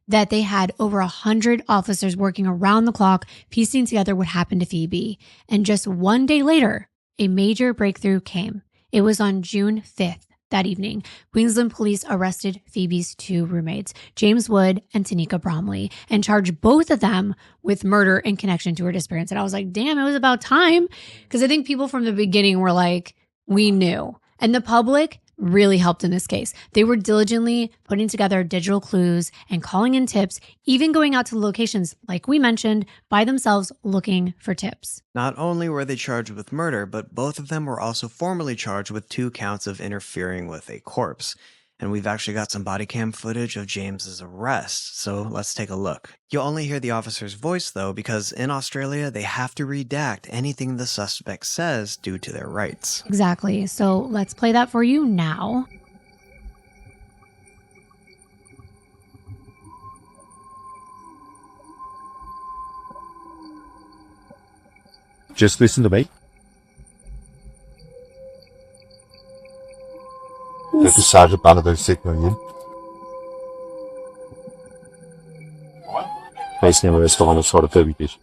that they had over 100 officers working around the clock, piecing together what happened to Phoebe. And just one day later, a major breakthrough came. It was on June 5th. That evening, Queensland police arrested Phoebe's two roommates, James Wood and Tanika Bromley, and charged both of them with murder in connection to her disappearance. And I was like, damn, it was about time. Because I think people from the beginning were like, we knew. And the public really helped in this case. They were diligently putting together digital clues and calling in tips, even going out to the locations, like we mentioned, by themselves looking for tips. Not only were they charged with murder, but both of them were also formally charged with 2 counts of interfering with a corpse. And we've actually got some body cam footage of James's arrest, so let's take a look. You'll only hear the officer's voice though, because in Australia, they have to redact anything the suspect says due to their rights. Exactly. So let's play that for you now. Just listen to me. This is Sergeant Barnaby signaling in. Please never rest on the side of Phoebe Bishop.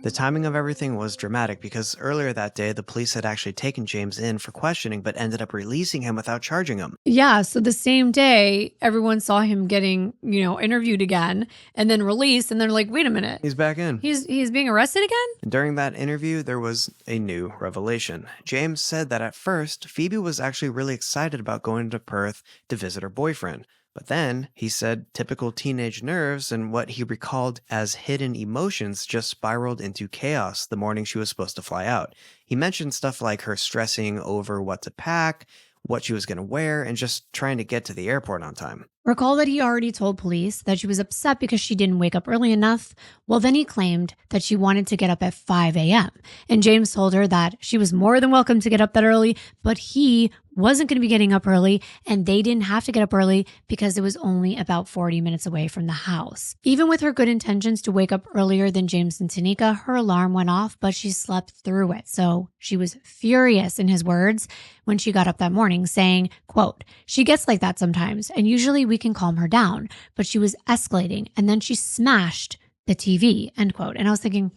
The timing of everything was dramatic because earlier that day, the police had actually taken James in for questioning, but ended up releasing him without charging him. Yeah, so the same day, everyone saw him getting, interviewed again and then released, and they're like, wait a minute. He's back in. He's being arrested again? And during that interview, there was a new revelation. James said that at first, Phoebe was actually really excited about going to Perth to visit her boyfriend. But then, he said typical teenage nerves and what he recalled as hidden emotions just spiraled into chaos the morning she was supposed to fly out. He mentioned stuff like her stressing over what to pack, what she was going to wear, and just trying to get to the airport on time. Recall that he already told police that she was upset because she didn't wake up early enough. Well, then he claimed that she wanted to get up at 5 a.m. And James told her that she was more than welcome to get up that early, but he wasn't going to be getting up early, and they didn't have to get up early because it was only about 40 minutes away from the house. Even with her good intentions to wake up earlier than James and Tanika, her alarm went off, but she slept through it. So she was furious, in his words, when she got up that morning, saying, quote, "She gets like that sometimes, and usually we can calm her down, but she was escalating, and then she smashed the TV," end quote. And I was thinking,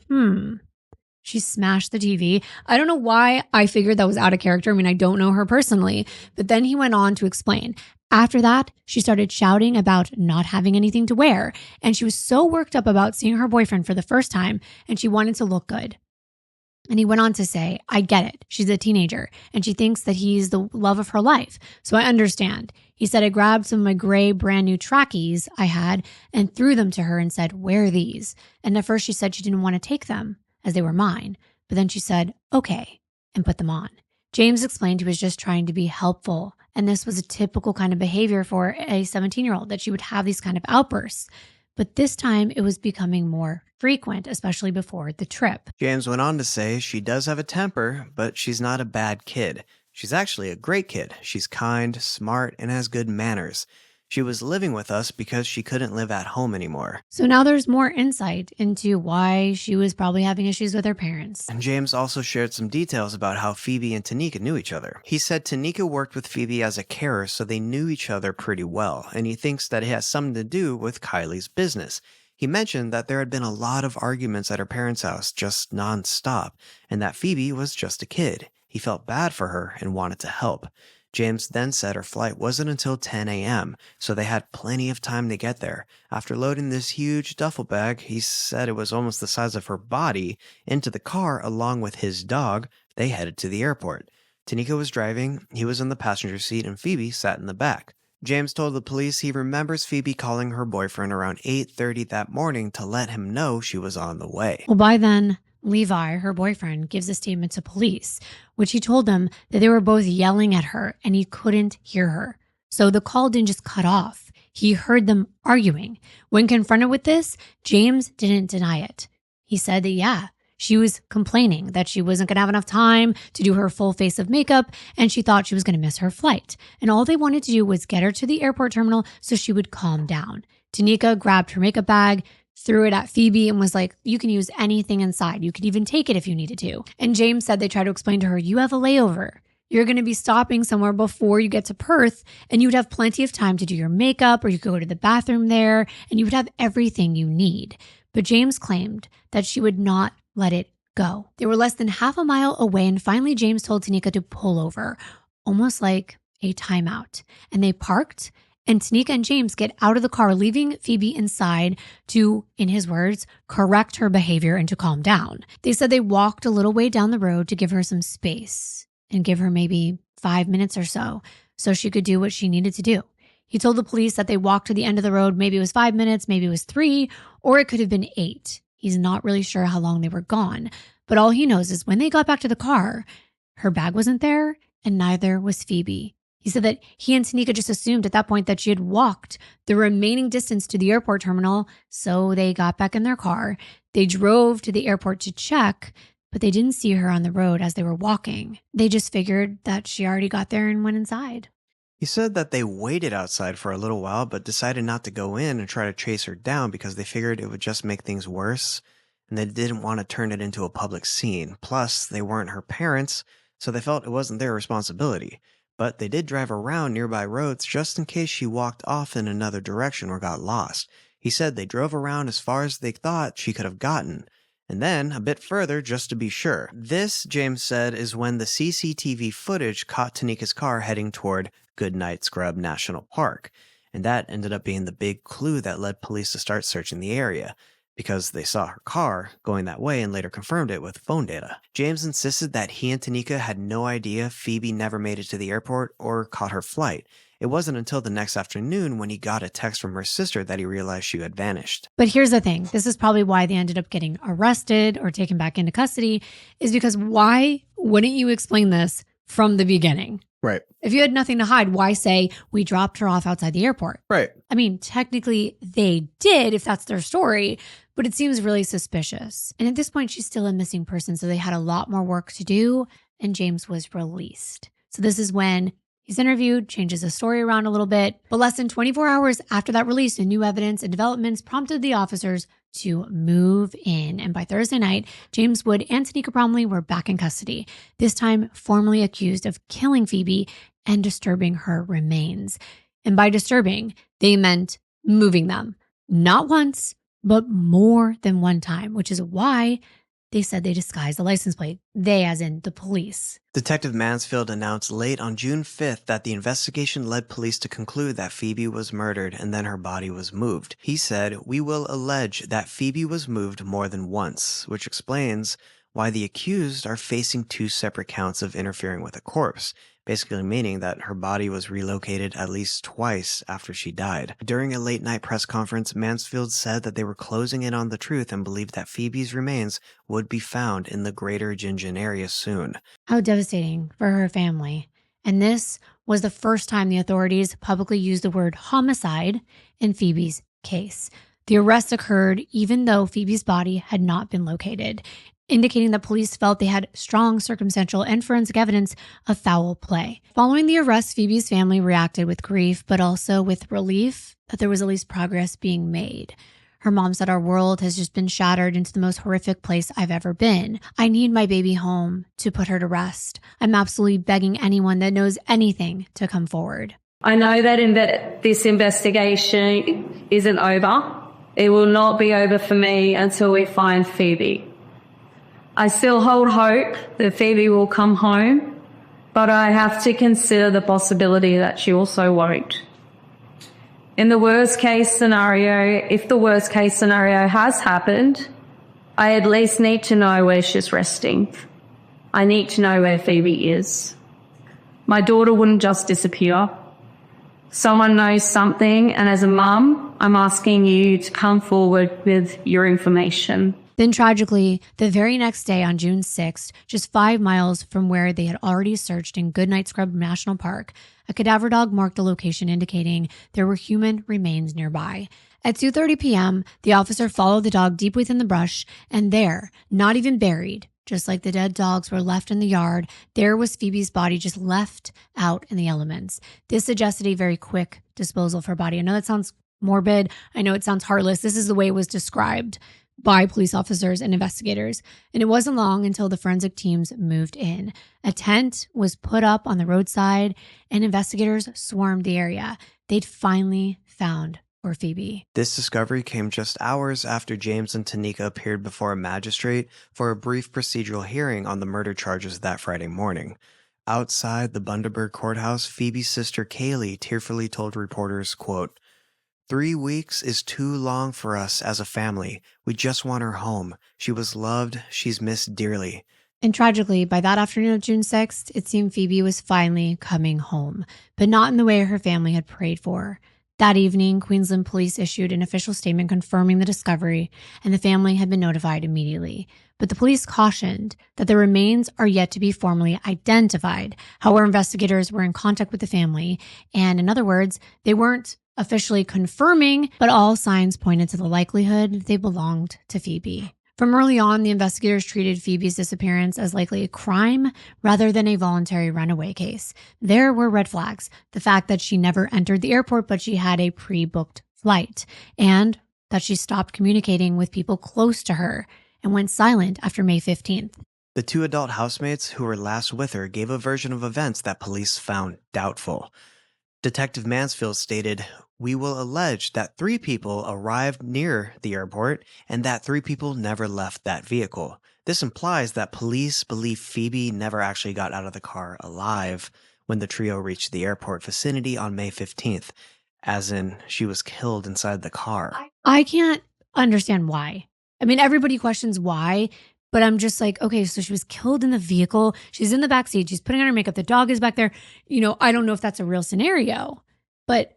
she smashed the TV. I don't know why I figured that was out of character. I mean, I don't know her personally, but then he went on to explain. After that, she started shouting about not having anything to wear, and she was so worked up about seeing her boyfriend for the first time, and she wanted to look good. And he went on to say, "I get it. She's a teenager, and she thinks that he's the love of her life. So I understand." He said, "I grabbed some of my gray brand new trackies I had and threw them to her and said, 'Wear these.' And at first she said she didn't want to take them, as they were mine. But then she said, 'Okay,' and put them on." James explained he was just trying to be helpful. And this was a typical kind of behavior for a 17-year-old, that she would have these kind of outbursts. but this time it was becoming more frequent, especially before the trip. James went on to say she does have a temper, but she's not a bad kid. She's actually a great kid. She's kind, smart, and has good manners. She was living with us because she couldn't live at home anymore. So now there's more insight into why she was probably having issues with her parents. And James also shared some details about how Phoebe and Tanika knew each other. He said Tanika worked with Phoebe as a carer, so they knew each other pretty well, and he thinks that it has something to do with Kylie's business. He mentioned that there had been a lot of arguments at her parents' house, just non-stop, and that Phoebe was just a kid. He felt bad for her and wanted to help. James then said her flight wasn't until 10 a.m., so they had plenty of time to get there. After loading this huge duffel bag, he said it was almost the size of her body, into the car along with his dog, they headed to the airport. Tanika was driving, he was in the passenger seat, and Phoebe sat in the back. James told the police he remembers Phoebe calling her boyfriend around 8:30 that morning to let him know she was on the way. Well, by then, Levi, her boyfriend, gives a statement to police, which he told them that they were both yelling at her and he couldn't hear her. So the call didn't just cut off. He heard them arguing. When confronted with this, James didn't deny it. He said that, she was complaining that she wasn't going to have enough time to do her full face of makeup and she thought she was going to miss her flight. And all they wanted to do was get her to the airport terminal so she would calm down. Tanika grabbed her makeup bag, threw it at Phoebe and was like, you can use anything inside. You could even take it if you needed to. And James said they tried to explain to her, you have a layover. You're going to be stopping somewhere before you get to Perth and you would have plenty of time to do your makeup or you could go to the bathroom there and you would have everything you need. But James claimed that she would not let it go. They were less than half a mile away and finally James told Tanika to pull over, almost like a timeout. And they parked. And Tanika and James get out of the car, leaving Phoebe inside to, in his words, correct her behavior and to calm down. They said they walked a little way down the road to give her some space and give her maybe 5 minutes or so she could do what she needed to do. He told the police that they walked to the end of the road. Maybe it was 5 minutes, maybe it was 3, or it could have been 8. He's not really sure how long they were gone. But all he knows is when they got back to the car, her bag wasn't there and neither was Phoebe. He said that he and Tanika just assumed at that point that she had walked the remaining distance to the airport terminal, so they got back in their car. They drove to the airport to check, but they didn't see her on the road as they were walking. They just figured that she already got there and went inside. He said that they waited outside for a little while but decided not to go in and try to chase her down because they figured it would just make things worse and they didn't want to turn it into a public scene. Plus, they weren't her parents, so they felt it wasn't their responsibility. But they did drive around nearby roads just in case she walked off in another direction or got lost. He said they drove around as far as they thought she could have gotten, and then a bit further just to be sure. This, James said, is when the CCTV footage caught Tanika's car heading toward Goodnight Scrub National Park, and that ended up being the big clue that led police to start searching the area, because they saw her car going that way and later confirmed it with phone data. James insisted that he and Tanika had no idea Phoebe never made it to the airport or caught her flight. It wasn't until the next afternoon when he got a text from her sister that he realized she had vanished. But here's the thing. This is probably why they ended up getting arrested or taken back into custody, is because why wouldn't you explain this from the beginning? Right. If you had nothing to hide, why say we dropped her off outside the airport? Right. I mean, technically they did if that's their story, but it seems really suspicious. And at this point, she's still a missing person, so they had a lot more work to do, and James was released. So this is when he's interviewed, changes the story around a little bit, but less than 24 hours after that release, new evidence and developments prompted the officers to move in. And by Thursday night, James Wood and Tanika Bromley were back in custody, this time formally accused of killing Phoebe and disturbing her remains. And by disturbing, they meant moving them, not once, but more than one time, which is why they said they disguised the license plate. They, as in the police. Detective Mansfield announced late on June 5th that the investigation led police to conclude that Phoebe was murdered and then her body was moved. He said, "We will allege that Phoebe was moved more than once," which explains why the accused are facing 2 separate counts of interfering with a corpse, basically meaning that her body was relocated at least twice after she died. During a late-night press conference, Mansfield said that they were closing in on the truth and believed that Phoebe's remains would be found in the greater Gingen area soon. How devastating for her family. And this was the first time the authorities publicly used the word homicide in Phoebe's case. The arrest occurred even though Phoebe's body had not been located, indicating that police felt they had strong circumstantial and forensic evidence of foul play. Following the arrest, Phoebe's family reacted with grief, but also with relief that there was at least progress being made. Her mom said, "Our world has just been shattered into the most horrific place I've ever been. I need my baby home to put her to rest. I'm absolutely begging anyone that knows anything to come forward." I know that this investigation isn't over. It will not be over for me until we find Phoebe. I still hold hope that Phoebe will come home, but I have to consider the possibility that she also won't. In the worst case scenario, if the worst case scenario has happened, I at least need to know where she's resting. I need to know where Phoebe is. My daughter wouldn't just disappear. Someone knows something, and as a mum, I'm asking you to come forward with your information. Then tragically, the very next day on June 6th, just 5 miles from where they had already searched in Goodnight Scrub National Park, a cadaver dog marked the location, indicating there were human remains nearby. At 2:30 p.m., the officer followed the dog deep within the brush, and there, not even buried, just like the dead dogs were left in the yard, there was Phoebe's body just left out in the elements. This suggested a very quick disposal of her body. I know that sounds morbid. I know it sounds heartless. This is the way it was described by police officers and investigators. And it wasn't long until the forensic teams moved in. A tent was put up on the roadside and investigators swarmed the area. They'd finally found poor Phoebe. This discovery came just hours after James and Tanika appeared before a magistrate for a brief procedural hearing on the murder charges that Friday morning. Outside the Bundaberg courthouse, Phoebe's sister Kaylee tearfully told reporters, quote, "3 weeks is too long for us as a family. We just want her home. She was loved. She's missed dearly." And tragically, by that afternoon of June 6th, it seemed Phoebe was finally coming home, but not in the way her family had prayed for. That evening, Queensland police issued an official statement confirming the discovery, and the family had been notified immediately. But the police cautioned that the remains are yet to be formally identified. However, investigators were in contact with the family, and in other words, they weren't officially confirming, but all signs pointed to the likelihood they belonged to Phoebe. From early on, the investigators treated Phoebe's disappearance as likely a crime rather than a voluntary runaway case. There were red flags. The fact that she never entered the airport, but she had a pre-booked flight, and that she stopped communicating with people close to her and went silent after May 15th. The 2 adult housemates who were last with her gave a version of events that police found doubtful. Detective Mansfield stated, "We will allege that 3 people arrived near the airport and that 3 people never left that vehicle. This implies that police believe Phoebe never actually got out of the car alive when the trio reached the airport vicinity on May 15th, as in she was killed inside the car." I can't understand why. I mean, everybody questions why, but I'm just like, okay, so she was killed in the vehicle. She's in the back seat. She's putting on her makeup. The dog is back there. I don't know if that's a real scenario, but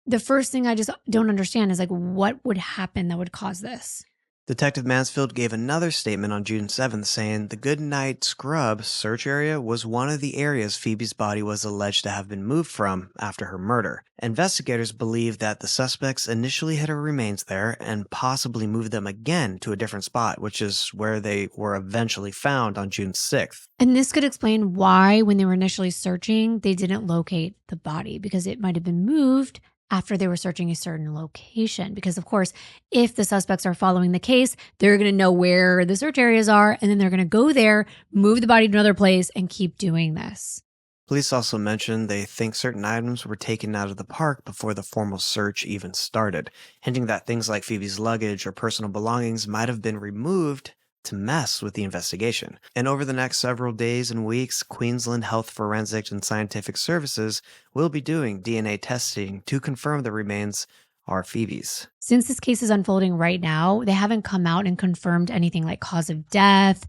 the first thing I just don't understand is like, what would happen that would cause this? Detective Mansfield gave another statement on June 7th saying the Goodnight Scrub search area was one of the areas Phoebe's body was alleged to have been moved from after her murder. Investigators believe that the suspects initially hid her remains there and possibly moved them again to a different spot, which is where they were eventually found on June 6th. And this could explain why, when they were initially searching, they didn't locate the body, because it might have been moved after they were searching a certain location. Because, of course, if the suspects are following the case, they're going to know where the search areas are, and then they're going to go there, move the body to another place, and keep doing this. Police also mentioned they think certain items were taken out of the park before the formal search even started, hinting that things like Phoebe's luggage or personal belongings might have been removed to mess with the investigation. And over the next several days and weeks, Queensland Health Forensic and Scientific Services will be doing DNA testing to confirm the remains are Phoebe's. Since this case is unfolding right now, they haven't come out and confirmed anything like cause of death,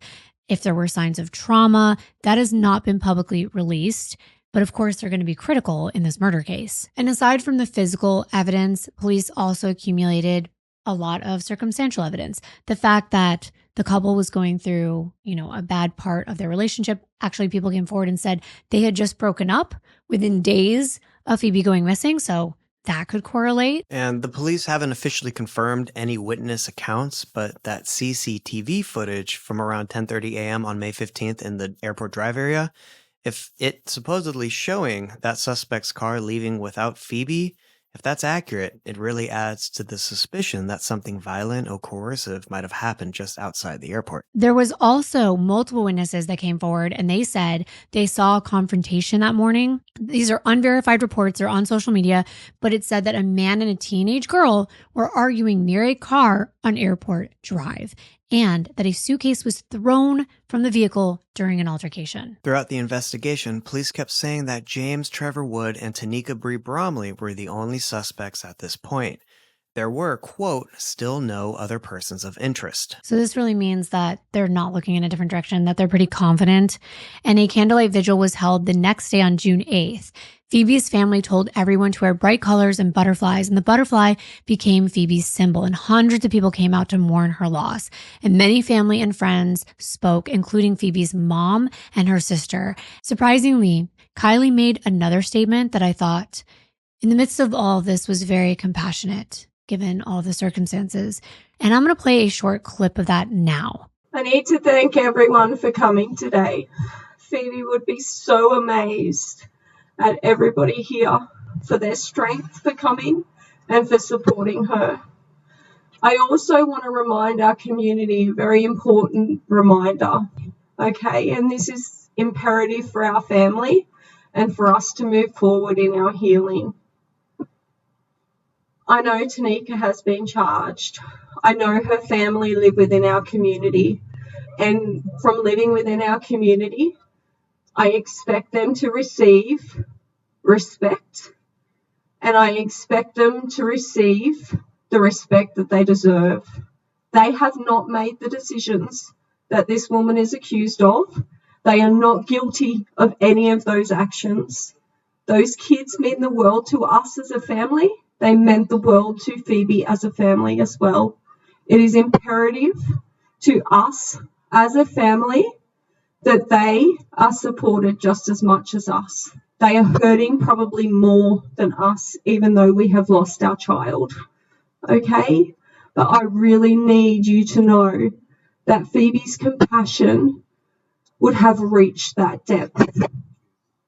if there were signs of trauma. That has not been publicly released. But of course, they're going to be critical in this murder case. And aside from the physical evidence, police also accumulated a lot of circumstantial evidence. The fact that the couple was going through, a bad part of their relationship. Actually, people came forward and said they had just broken up within days of Phoebe going missing. So that could correlate. And the police haven't officially confirmed any witness accounts, but that CCTV footage from around 10:30 a.m. on May 15th in the airport drive area, if it's supposedly showing that suspect's car leaving without Phoebe, if that's accurate, it really adds to the suspicion that something violent or coercive might have happened just outside the airport. There was also multiple witnesses that came forward and they said they saw a confrontation that morning. These are unverified reports, they're on social media, but it said that a man and a teenage girl were arguing near a car on Airport Drive and that a suitcase was thrown from the vehicle during an altercation. Throughout the investigation, police kept saying that James Trevor Wood and Tanika Bree Bromley were the only suspects at this point. There were, quote, still no other persons of interest. So this really means that they're not looking in a different direction, that they're pretty confident. And a candlelight vigil was held the next day on June 8th. Phoebe's family told everyone to wear bright colors and butterflies, and the butterfly became Phoebe's symbol, and hundreds of people came out to mourn her loss. And many family and friends spoke, including Phoebe's mom and her sister. Surprisingly, Kylie made another statement that I thought, in the midst of all of this, was very compassionate, given all the circumstances. And I'm going to play a short clip of that now. I need to thank everyone for coming today. Phoebe would be so amazed at everybody here for their strength for coming and for supporting her. I also want to remind our community a very important reminder, okay? And this is imperative for our family and for us to move forward in our healing. I know Tanika has been charged. I know her family live within our community. And from living within our community, I expect them to receive respect, and I expect them to receive the respect that they deserve. They have not made the decisions that this woman is accused of. They are not guilty of any of those actions. Those kids mean the world to us as a family. They meant the world to Phoebe as a family as well. It is imperative to us as a family that they are supported just as much as us. They are hurting probably more than us, even though we have lost our child. Okay? But I really need you to know that Phoebe's compassion would have reached that depth.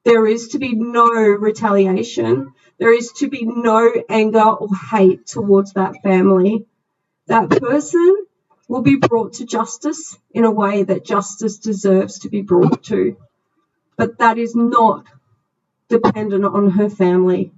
There is to be no retaliation. There is to be no anger or hate towards that family. That person will be brought to justice in a way that justice deserves to be brought to. But that is not dependent on her family.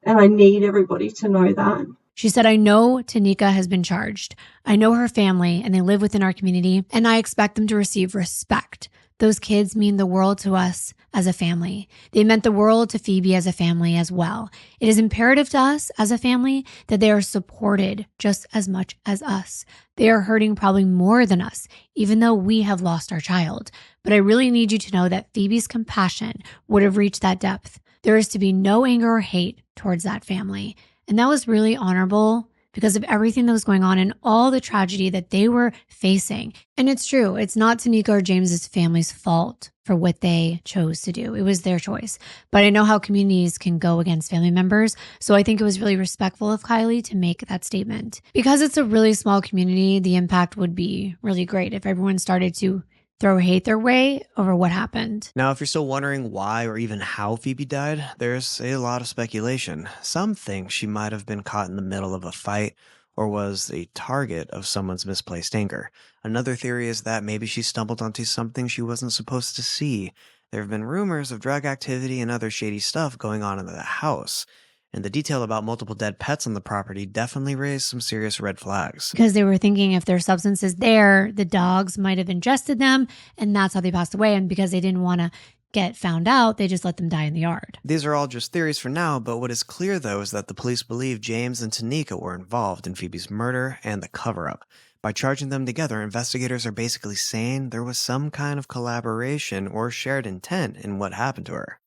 And I need everybody to know that. She said, I know Tanika has been charged. I know her family and they live within our community, and I expect them to receive respect. Those kids mean the world to us as a family. They meant the world to Phoebe as a family as well. It is imperative to us as a family that they are supported just as much as us. They are hurting probably more than us, even though we have lost our child. But I really need you to know that Phoebe's compassion would have reached that depth. There is to be no anger or hate towards that family. And that was really honorable because of everything that was going on and all the tragedy that they were facing. And it's true, it's not Tanika or James's family's fault for what they chose to do. It was their choice. But I know how communities can go against family members. So I think it was really respectful of Kylie to make that statement. Because it's a really small community, the impact would be really great if everyone started to throw hate their way over what happened. Now, if you're still wondering why or even how Phoebe died, there's a lot of speculation. Some think she might have been caught in the middle of a fight or was a target of someone's misplaced anger. Another theory is that maybe she stumbled onto something she wasn't supposed to see. There have been rumors of drug activity and other shady stuff going on in the house. And the detail about multiple dead pets on the property definitely raised some serious red flags. Because they were thinking if there's substances there, the dogs might have ingested them, and that's how they passed away. And because they didn't want to get found out, they just let them die in the yard. These are all just theories for now, but what is clear, though, is that the police believe James and Tanika were involved in Phoebe's murder and the cover-up. By charging them together, investigators are basically saying there was some kind of collaboration or shared intent in what happened to her.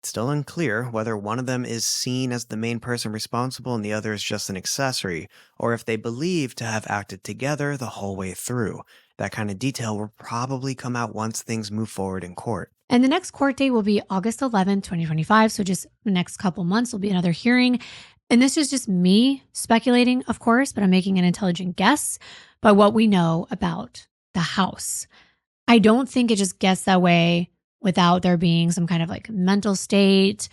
It's still unclear whether one of them is seen as the main person responsible and the other is just an accessory, or if they believe to have acted together the whole way through. That kind of detail will probably come out once things move forward in court. And the next court date will be August 11th, 2025. So just the next couple months will be another hearing. And this is just me speculating, of course, but I'm making an intelligent guess by what we know about the house. I don't think it just gets that way without there being some kind of like mental state.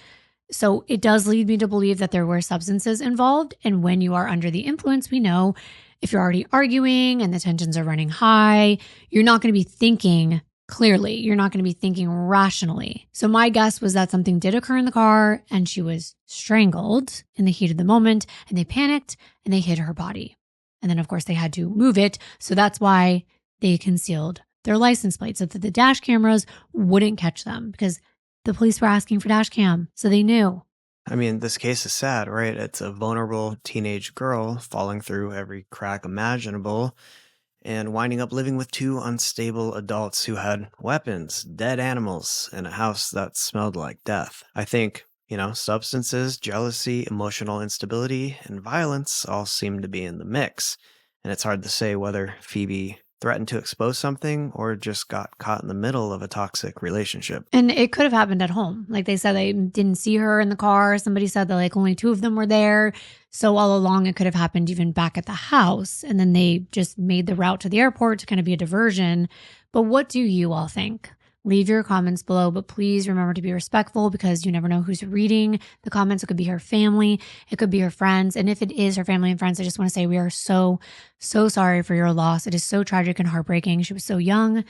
So it does lead me to believe that there were substances involved. And when you are under the influence, we know if you're already arguing and the tensions are running high, you're not going to be thinking clearly. You're not going to be thinking rationally. So my guess was that something did occur in the car and she was strangled in the heat of the moment, and they panicked and they hid her body. And then of course they had to move it. So that's why they concealed their license plates so that the dash cameras wouldn't catch them, because the police were asking for dash cam. So they knew. I mean, this case is sad, right? It's a vulnerable teenage girl falling through every crack imaginable and winding up living with two unstable adults who had weapons, dead animals, and a house that smelled like death. I think, substances, jealousy, emotional instability, and violence all seem to be in the mix. And it's hard to say whether Phoebe threatened to expose something or just got caught in the middle of a toxic relationship. And it could have happened at home. Like they said, they didn't see her in the car. Somebody said that like only two of them were there. So all along it could have happened even back at the house. And then they just made the route to the airport to kind of be a diversion. But what do you all think? Leave your comments below, but please remember to be respectful, because you never know who's reading the comments. It could be her family. It could be her friends. And if it is her family and friends, I just want to say we are so, so sorry for your loss. It is so tragic and heartbreaking. She was so young.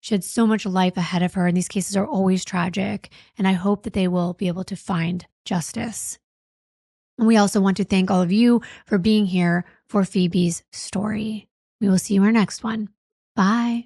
She had so much life ahead of her. And these cases are always tragic. And I hope that they will be able to find justice. And we also want to thank all of you for being here for Phoebe's story. We will see you in our next one. Bye.